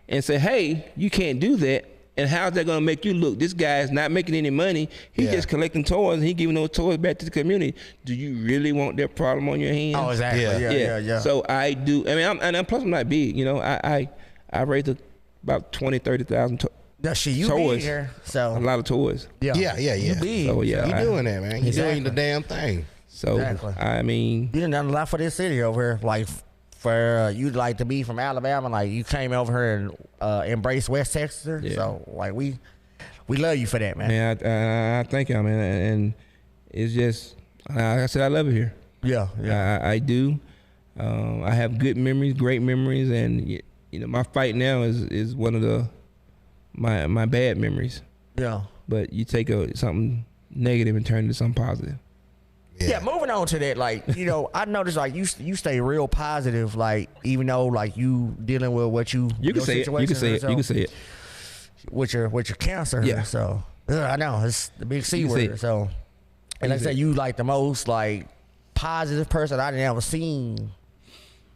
and say, hey, you can't do that. And how's that going to make you look? This guy is not making any money. He's just collecting toys, and he giving those toys back to the community. Do you really want that problem on your hands? Oh, exactly. Yeah. So I do. I mean, plus I'm not big. You know, I raised about 20,000, 30,000 You toys. be here, so a lot of toys. Yeah. You big. So yeah, You doing that, man. You Exactly. doing the damn thing. So Exactly. I mean, You done a lot for this city over here. Like for you like to be from Alabama, like you came over here and embraced West Texas. Yeah. So like we love you for that, man. man, I thank y'all, man, and it's just, like I said, I love it here. Yeah. I do. I have good memories, great memories, and you know, my fight now is one of my bad memories. Yeah. But you take something negative and turn it into something positive. Yeah, moving on to that, like, you know, I noticed like you stay real positive, like even though like you dealing with what You can say it. You can say it. You can say it. With your cancer. Yeah. So I know it's the big C You can say word. it. So, and like I said, you like the most like positive person I've ever seen.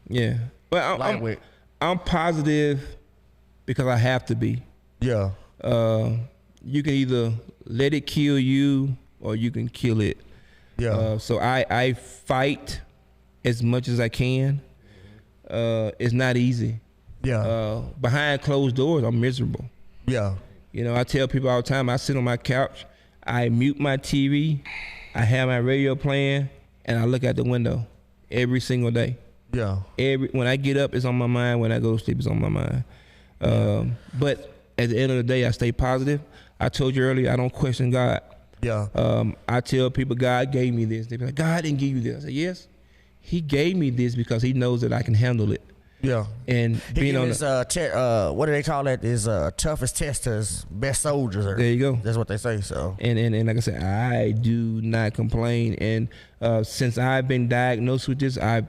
Yeah. Well, I'm positive because I have to be. Yeah. You can either let it kill you or you can kill it. Yeah. So I fight as much as I can. It's not easy. Yeah. Behind closed doors, I'm miserable. Yeah. You know, I tell people all the time, I sit on my couch, I mute my TV, I have my radio playing, and I look out the window every single day. Yeah. When I get up, it's on my mind. When I go to sleep, it's on my mind. But at the end of the day, I stay positive. I told you earlier, I don't question God. Yeah. I tell people, God gave me this. They be like, God didn't give you this. I say, yes, He gave me this because He knows that I can handle it. Yeah. And being on what do they call it? Is toughest testers, best soldiers. There you go. That's what they say. So. And like I said, I do not complain. And since I've been diagnosed with this, I've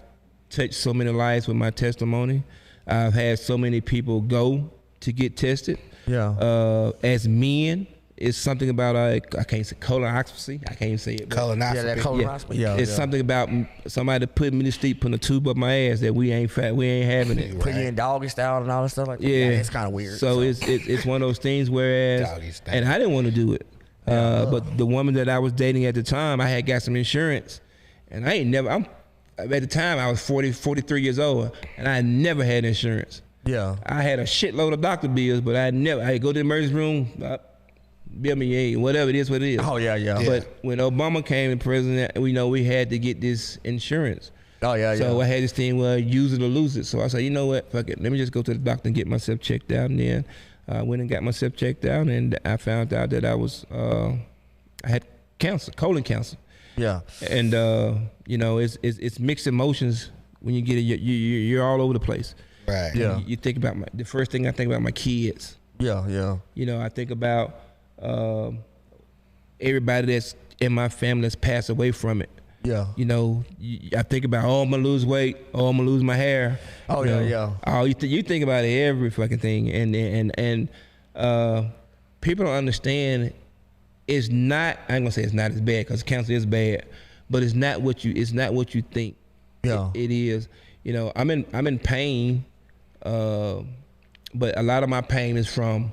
touched so many lives with my testimony. I've had so many people go to get tested. Yeah. As men, it's something about I can't say colonoscopy. I can't even say it. Colonoscopy. Yeah, that colonoscopy. Yeah, it's something about somebody put me to sleep, putting a tube up my ass that we ain't having it. Put you in doggy style and all that stuff like that. Yeah, it's kind of weird. So it's one of those things. Whereas, and I didn't want to do it, but the woman that I was dating at the time, I had got some insurance, and I ain't never. At the time I was 43 years old, and I had never had insurance. Yeah, I had a shitload of doctor bills, but I go to the emergency room. Bill me whatever it is, what it is. Oh yeah. But when Obama came in president, we had to get this insurance. Oh yeah. So I had this thing where use it or lose it. So I said, you know what, fuck it. Let me just go to the doctor and get myself checked out. And then I went and got myself checked out, and I found out that I had cancer, colon cancer. Yeah. And it's mixed emotions when you get it. You're all over the place. Right. Yeah. You think about the first thing I think about my kids. Yeah. I think about everybody that's in my family that's passed away from it. Yeah. I think about, I'm gonna lose weight, I'm gonna lose my hair. Oh yeah. Oh, you think about every fucking thing, and people don't understand. It's not. I ain't gonna say it's not as bad, because cancer is bad, but it's not what you think. Yeah. It is. I'm in pain, but a lot of my pain is from.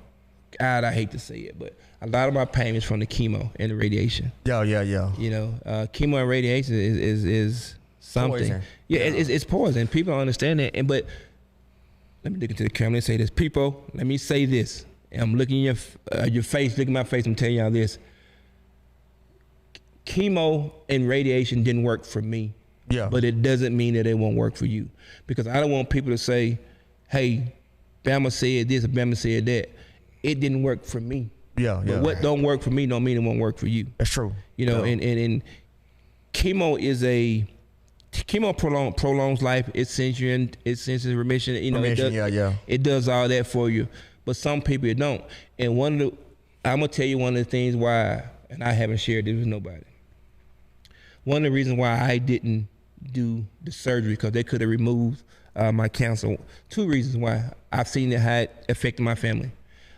God, I hate to say it, but a lot of my pain is from the chemo and the radiation. Yeah. Chemo and radiation is something. Poison. Yeah, it's poison. People don't understand that. But let me look into the camera and say this. People, let me say this. And I'm looking in your face, look at my face, I'm telling y'all this. Chemo and radiation didn't work for me. Yeah. But it doesn't mean that it won't work for you. Because I don't want people to say, hey, Bama said this or Bama said that. It didn't work for me. Yeah. But what don't work for me don't mean it won't work for you. That's true. And chemo prolongs life. It sends you in remission. It does all that for you. But some people it don't. And I'm gonna tell you one of the things why, and I haven't shared this with nobody. One of the reasons why I didn't do the surgery, because they could have removed my cancer. Two reasons why. I've seen it how it affected my family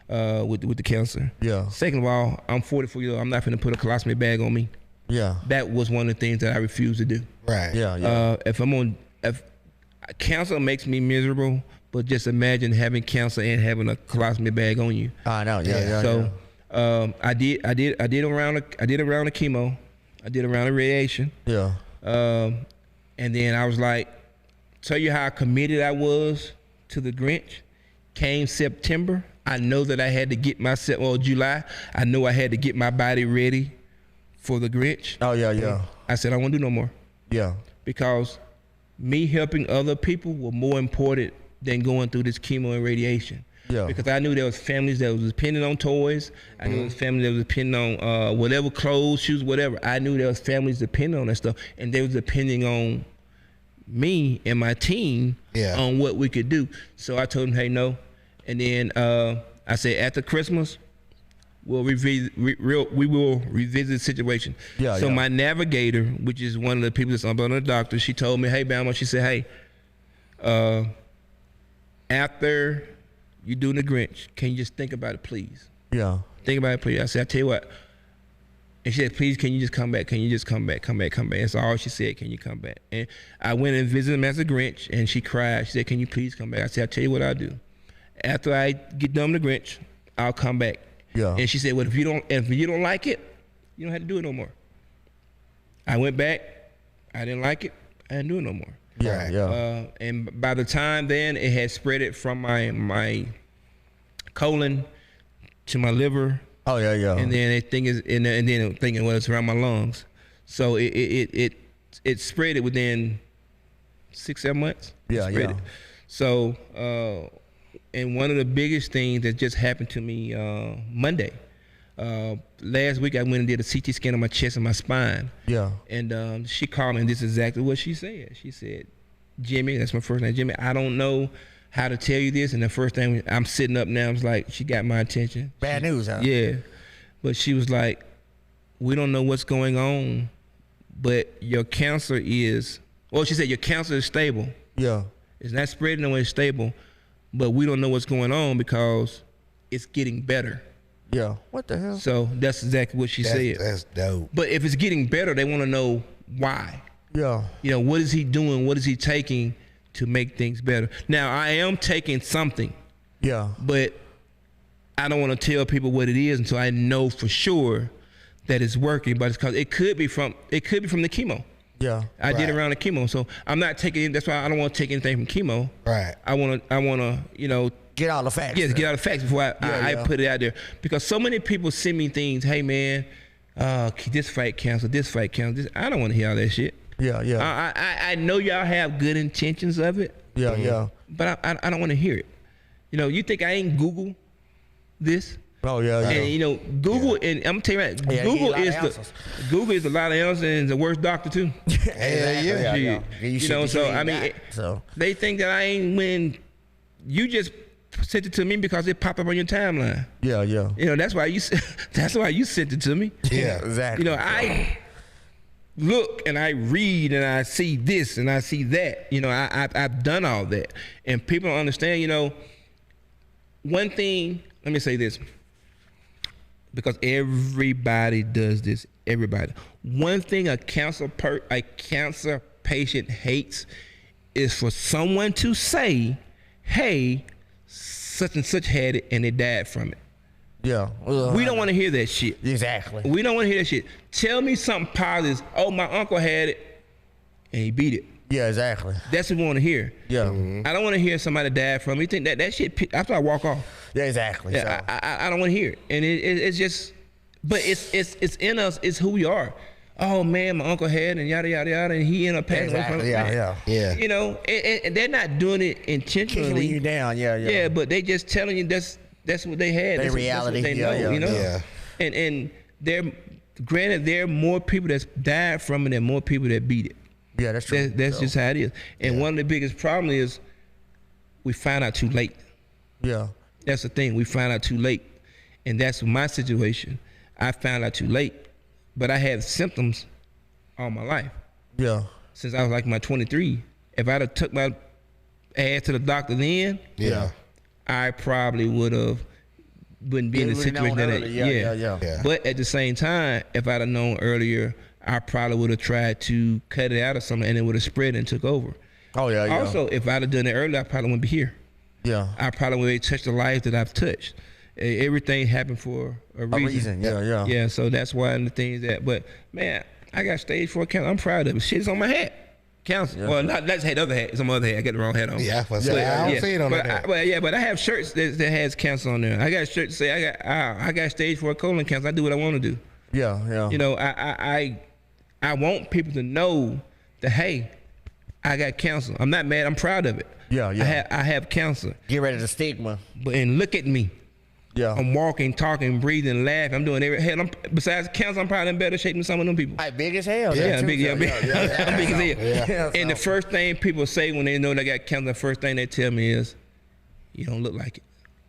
with the cancer. Yeah. Second of all, I'm 44 years old. I'm not gonna put a colostomy bag on me. Yeah. That was one of the things that I refused to do. Right. Yeah. If cancer makes me miserable, but just imagine having cancer and having a colostomy bag on you. I know. Yeah. So I did around the chemo, I did around the radiation. Yeah. And then I was like, tell you how committed I was to the Grinch. Came September, I know that I had to get myself, July, I know I had to get my body ready for the Grinch. Oh yeah. I said I won't do no more. Yeah. Because me helping other people were more important than going through this chemo and radiation. Yeah. Because I knew there was families that was depending on toys. I knew there was families that was depending on whatever clothes, shoes, whatever. I knew there was families depending on that stuff, and they was depending on me and my team on what we could do. So I told them, hey, no. And then I said, after Christmas, we will revisit the situation. So my navigator, which is one of the people that's under the doctor, she told me, hey, Bama, she said, hey, after you do the Grinch, can you just think about it, please? Yeah. Think about it, please. I said, I tell you what. And she said, please, can you just come back? Can you just come back? That's all she said, can you come back? And I went and visited him as a Grinch, and she cried. She said, can you please come back? I said, I'll tell you what I'll do. After I get done with the Grinch, I'll come back. Yeah. And she said, well, if you don't like it, you don't have to do it no more. I went back. I didn't like it. I didn't do it no more. Yeah. And by the time then, it had spread it from my colon to my liver. Oh yeah. And then it thinking well, it's around my lungs. So it spread it within 6-7 months. Yeah. So and one of the biggest things that just happened to me Monday. Last week I went and did a CT scan on my chest and my spine. Yeah. And she called me, and this is exactly what she said. She said, Jimmy, that's my first name, Jimmy, I don't know how to tell you this. And the first thing, I'm sitting up now, I was like, she got my attention. Bad news, huh? Yeah. But she was like, we don't know what's going on, but your cancer is, she said, your cancer is stable. Yeah. It's not spreading, no, it's stable, but we don't know what's going on because it's getting better. Yeah. What the hell? So that's exactly what she said. That's dope. But if it's getting better, they want to know why. Yeah. You know, what is he doing? What is he taking to make things better? Now, I am taking something, Yeah. but I don't want to tell people what it is until I know for sure that it's working. But it's because it could be from the chemo. Yeah. I did Right. around the chemo, so I'm not taking. That's why I don't want to take anything from chemo. Right. I want to, you know, Get all the facts. yes, get out the facts before I put it out there, because so many people send me things. Hey man, this fight canceled. This fight canceled. I don't want to hear all that shit. Yeah. Yeah. I know y'all have good intentions of it. Yeah. Yeah. But I don't want to hear it. You know, you think I ain't Google this? Oh yeah. Yeah. And you know, Google, and I'm telling you right, Yeah, Google is a lot of answers and the worst doctor too. Hell yeah. Yeah. You know, so I mean, so they think that I ain't, when you just sent it to me because it popped up on your timeline. yeah. Yeah. You know, that's why you sent it to me. Yeah. Exactly. You know, I look and I read and I see this and I see that. You know, I've done all that, and people don't understand. You know, one thing. Let me say this, because everybody does this. Everybody. One thing a cancer patient hates is for someone to say, "Hey, such and such had it and they died from it." Yeah. We don't want to hear that shit. Exactly. We don't want to hear that shit. Tell me something positive. Oh, my uncle had it and he beat it. Yeah. Exactly. That's what we want to hear. Yeah. I don't want to hear somebody died from it. You think that shit, after I walk off. Yeah. Exactly. Yeah, So, I don't want to hear it. And it's just, but it's in us. It's who we are. Oh man, my uncle had and yada yada yada, and he ended up passing away from exactly. it. Yeah. Yeah. Yeah. You know, and they're not doing it intentionally. Kicking you down. Yeah. Yeah. Yeah, but they just telling you that's what they had. Their That's reality. what they Yeah, know. yeah, You know. yeah. And granted, there are more people that's died from it than more people that beat it. Yeah. That's true. That's just how it is. And one of the biggest problems is we find out too late. Yeah. That's the thing. We find out too late. And that's my situation. I found out too late. But I had symptoms all my life. Yeah. Since I was like my 23. If I'd have took my ass to the doctor then, Yeah. I probably wouldn't be in the situation that I, Yeah. But at the same time, if I'd have known earlier, I probably would have tried to cut it out or something, and it would have spread and took over. Oh yeah. Yeah. Also, if I'd have done it earlier, I probably wouldn't be here. Yeah. I probably would have touched the life that I've touched. Everything happened for a reason. Yeah. Yeah, so that's one of the things that, but man, I got stage 4 cancer. I'm proud of it. Shit's on my hat. Cancer. Well, not that's the other hat. It's my other hat. I got the wrong hat on. Yeah. I don't see it on that. But I have shirts that has cancer on there. I got shirts that say I got stage 4 colon cancer. I do what I want to do. Yeah. Yeah. You know, I want people to know that, hey, I got cancer. I'm not mad. I'm proud of it. Yeah. Yeah. I have cancer. Get rid of the stigma. And look at me. Yeah. I'm walking, talking, breathing, laughing. I'm doing everything. Hell, besides cancer, I'm probably in better shape than some of them people. Hey, big as hell. Yeah, I'm big. I'm big as hell. Yeah. And the first thing people say when they know they got cancer, the first thing they tell me is, "You don't look like it."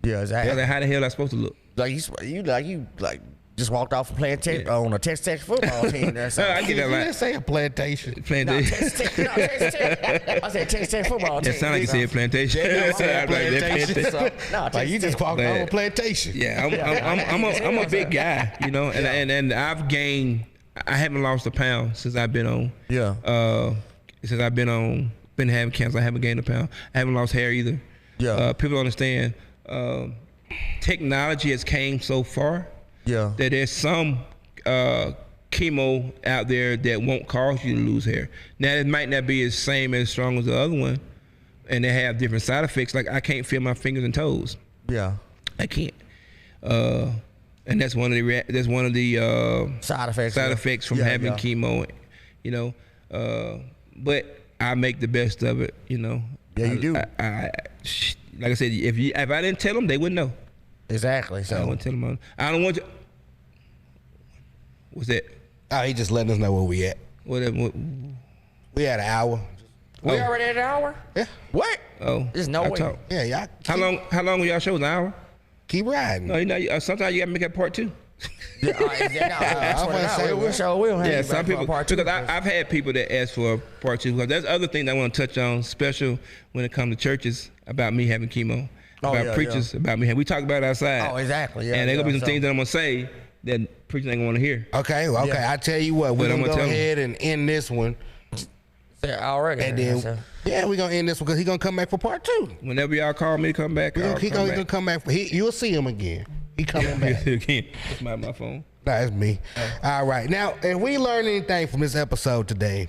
Yeah, exactly. They're like, how the hell am I supposed to look? Like you just walked off of playing on a Texas football team. There, so. I get that You right. didn't say a plantation. No, Plantation. Texas Tech. I said Texas football team. That sound like you said plantation. Yeah, Sound like that plantation. Like you just walked But- on a plantation. Yeah, I'm a big guy, you know, and I've gained. I haven't lost a pound since I've been on. Yeah. Since I've been having cancer, I haven't gained a pound. I haven't lost hair either. Yeah. People don't understand. Technology has came so far. Yeah. That there's some chemo out there that won't cause you to lose hair. Now it might not be as same as strong as the other one, and they have different side effects. Like I can't feel my fingers and toes. Yeah. I can't. And that's one of the Side effects. side effects from having chemo. You know, but I make the best of it. You know. Yeah, you do. Like I said, if I didn't tell them, they wouldn't know. Exactly. I So. don't want to tell them. I don't want to. What's that? Oh, he just letting us know where we at. What? We had an hour. We already at an hour? Yeah. What? Oh, There's no I way. talk. Yeah, y'all. How long were y'all show? An hour? Keep riding. No, you know, sometimes you gotta make that part 2. Yeah, all right, we'll show. We'll have Yeah, you some back for people. part 2. Because I've had people that ask for a part 2. Because there's other things I want to touch on, special when it comes to churches about me having chemo. about preachers about me. We talk about it outside. Oh, exactly. Yeah, and there gonna be some things that I'm gonna say that preachers ain't gonna want to hear. Okay. I tell you what, we're gonna go ahead and end this one. Already. And then, we're gonna end this one because he's gonna come back for part 2. Whenever y'all call me to come back, He's gonna come back. You'll see him again. He coming back. Again. That's my phone. That's me. All right. Now, if we learn anything from this episode today,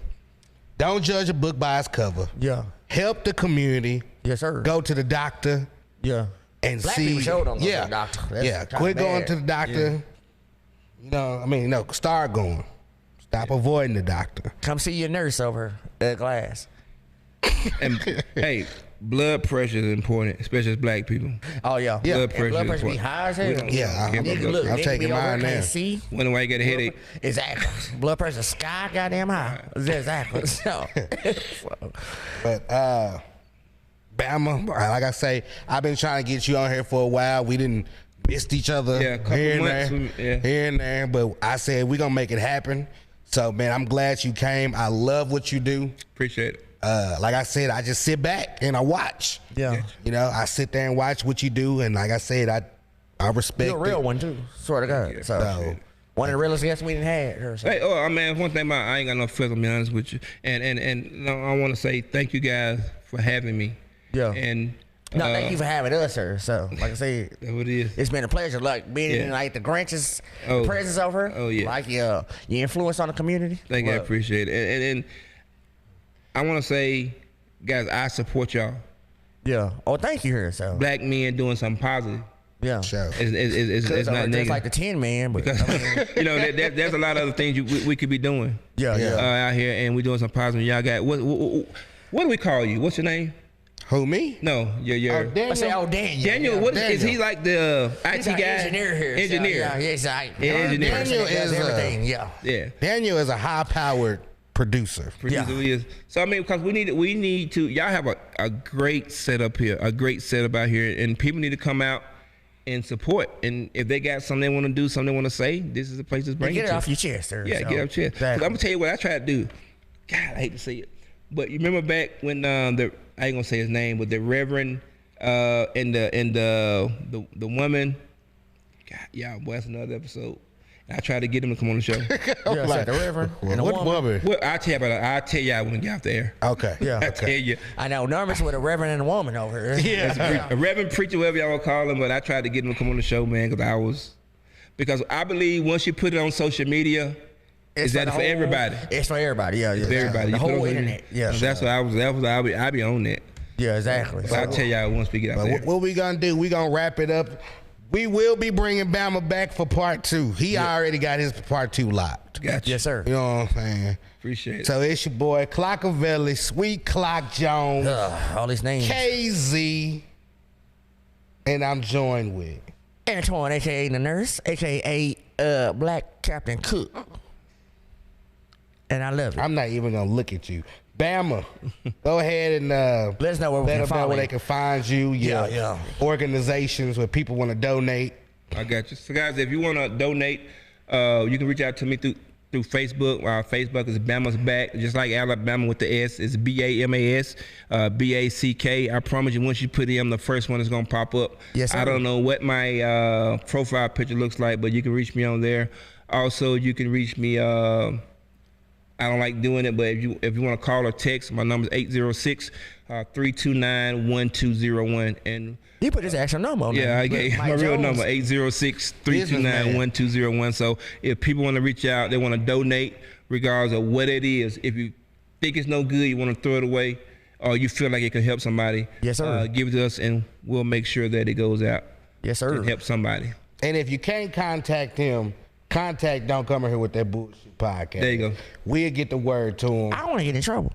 don't judge a book by its cover. Yeah. Help the community. Yes, sir. Go to the doctor. Yeah. And Black see. people sure don't go to the doctor. Quit going to the doctor. Yeah. Start going. Stop avoiding the doctor. Come see your nurse over at Glass. And hey, blood pressure is important, especially as black people. Oh yeah. Blood pressure be high as hell. I'm taking mine now. Wonder why you get a headache. Exactly. Blood pressure sky goddamn high. Exactly. So. But Bama, like I say, I've been trying to get you on here for a while. We didn't missed each other here and there, but I said we're gonna make it happen. So man, I'm glad you came. I love what you do. Appreciate it. Like I said, I just sit back and I watch. Yeah. I sit there and watch what you do, and like I said, I respect. You're a real one too. Swear to God. Yeah, so one of the realest guests we didn't had. So. Hey, man, one thing I ain't got no feelings, to be honest with you, and I want to say thank you guys for having me. Yeah. And no, thank you for having us, sir. So, like I said, that's what it is. It's been a pleasure, like being in like the Grinch's presence over. Oh yeah. Like your influence on the community. Thank you, I appreciate it. And I want to say, guys, I support y'all. Yeah. Oh, thank you, here. So black men doing something positive. Yeah. Sure. It's not negative. Just like the Tin Man, but because, there's a lot of other things we could be doing. Yeah. Out here, and we doing some positive. Y'all got what do we call you? What's your name? Who, me? No, your Daniel. I say, Daniel. Daniel, is he like the IT guy? Engineer here. Engineer. So, exactly. Engineer. Daniel is everything. Yeah. Daniel is a high-powered producer. He is. So I mean, because we need to. Y'all have a great setup here, a great setup out here, and people need to come out and support. And if they got something they want to do, something they want to say, this is the place to bring get it it to. off your chest, sir. Yeah, get it off your chest. Exactly. I'm gonna tell you what I try to do. God, I hate to say it, but you remember back when I ain't gonna say his name, but the Reverend and the woman. God, yeah, boy, that's another episode. I tried to get him to come on the show. Yeah, like the Reverend. And what woman? Well, I'll tell y'all when we get off the air. Okay. Yeah. I'll tell you. I know nervous with a Reverend and a woman over here. Yeah. A Reverend preacher, whatever y'all want to call him, but I tried to get him to come on the show, man, because I believe once you put it on social media, it's for everybody. It's for everybody. Yeah. It's for everybody. The You put whole it on internet. Yeah. That's what I be on that. Yeah, exactly. But I'll tell y'all once we get out there. What we gonna do? We gonna wrap it up. We will be bringing Bama back for part 2. He already got his part 2 locked. Gotcha. Yes, sir. You know what I'm saying? Appreciate it. So it's your boy Clockavelli, Sweet Clock Jones, All these names. KZ, and I'm joined with Antoine, a.k.a. the nurse, a.k.a. Black Captain Cook. And I love it. I'm not even gonna look at you. Bama, go ahead and let us know where let them know where they can find you. Yeah. Organizations where people want to donate. I got you. So guys, if you want to donate, you can reach out to me through Facebook. Our Facebook is Bama's Back, just like Alabama with the S. It's BAMAS, BACK. I promise you, once you put in, the first one is gonna pop up. Yes, sir. I don't know what my profile picture looks like, but you can reach me on there. Also, you can reach me. I don't like doing it, but if you want to call or text, my number is 806-329-1201. And you put his actual number on there. Yeah, I gave my real number, 806-329-1201. So if people want to reach out, they want to donate, regardless of what it is. If you think it's no good, you want to throw it away, or you feel like it can help somebody, yes, sir. Give it to us, and we'll make sure that it goes out. Yes, sir. And help somebody. And if you can't contact him, Don't Come Here With That Bullshit podcast. There you go. We'll get the word to him. I don't want to get in trouble.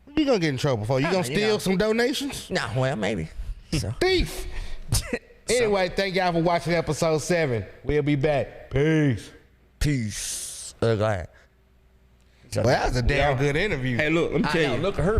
What you gonna get in trouble for? You gonna steal some donations? Nah, well, maybe. So. Thief. Anyway, thank y'all for watching episode 7. We'll be back. Peace. Go ahead. Well, that was a damn good interview. Hey, look, let me tell you. Look at her.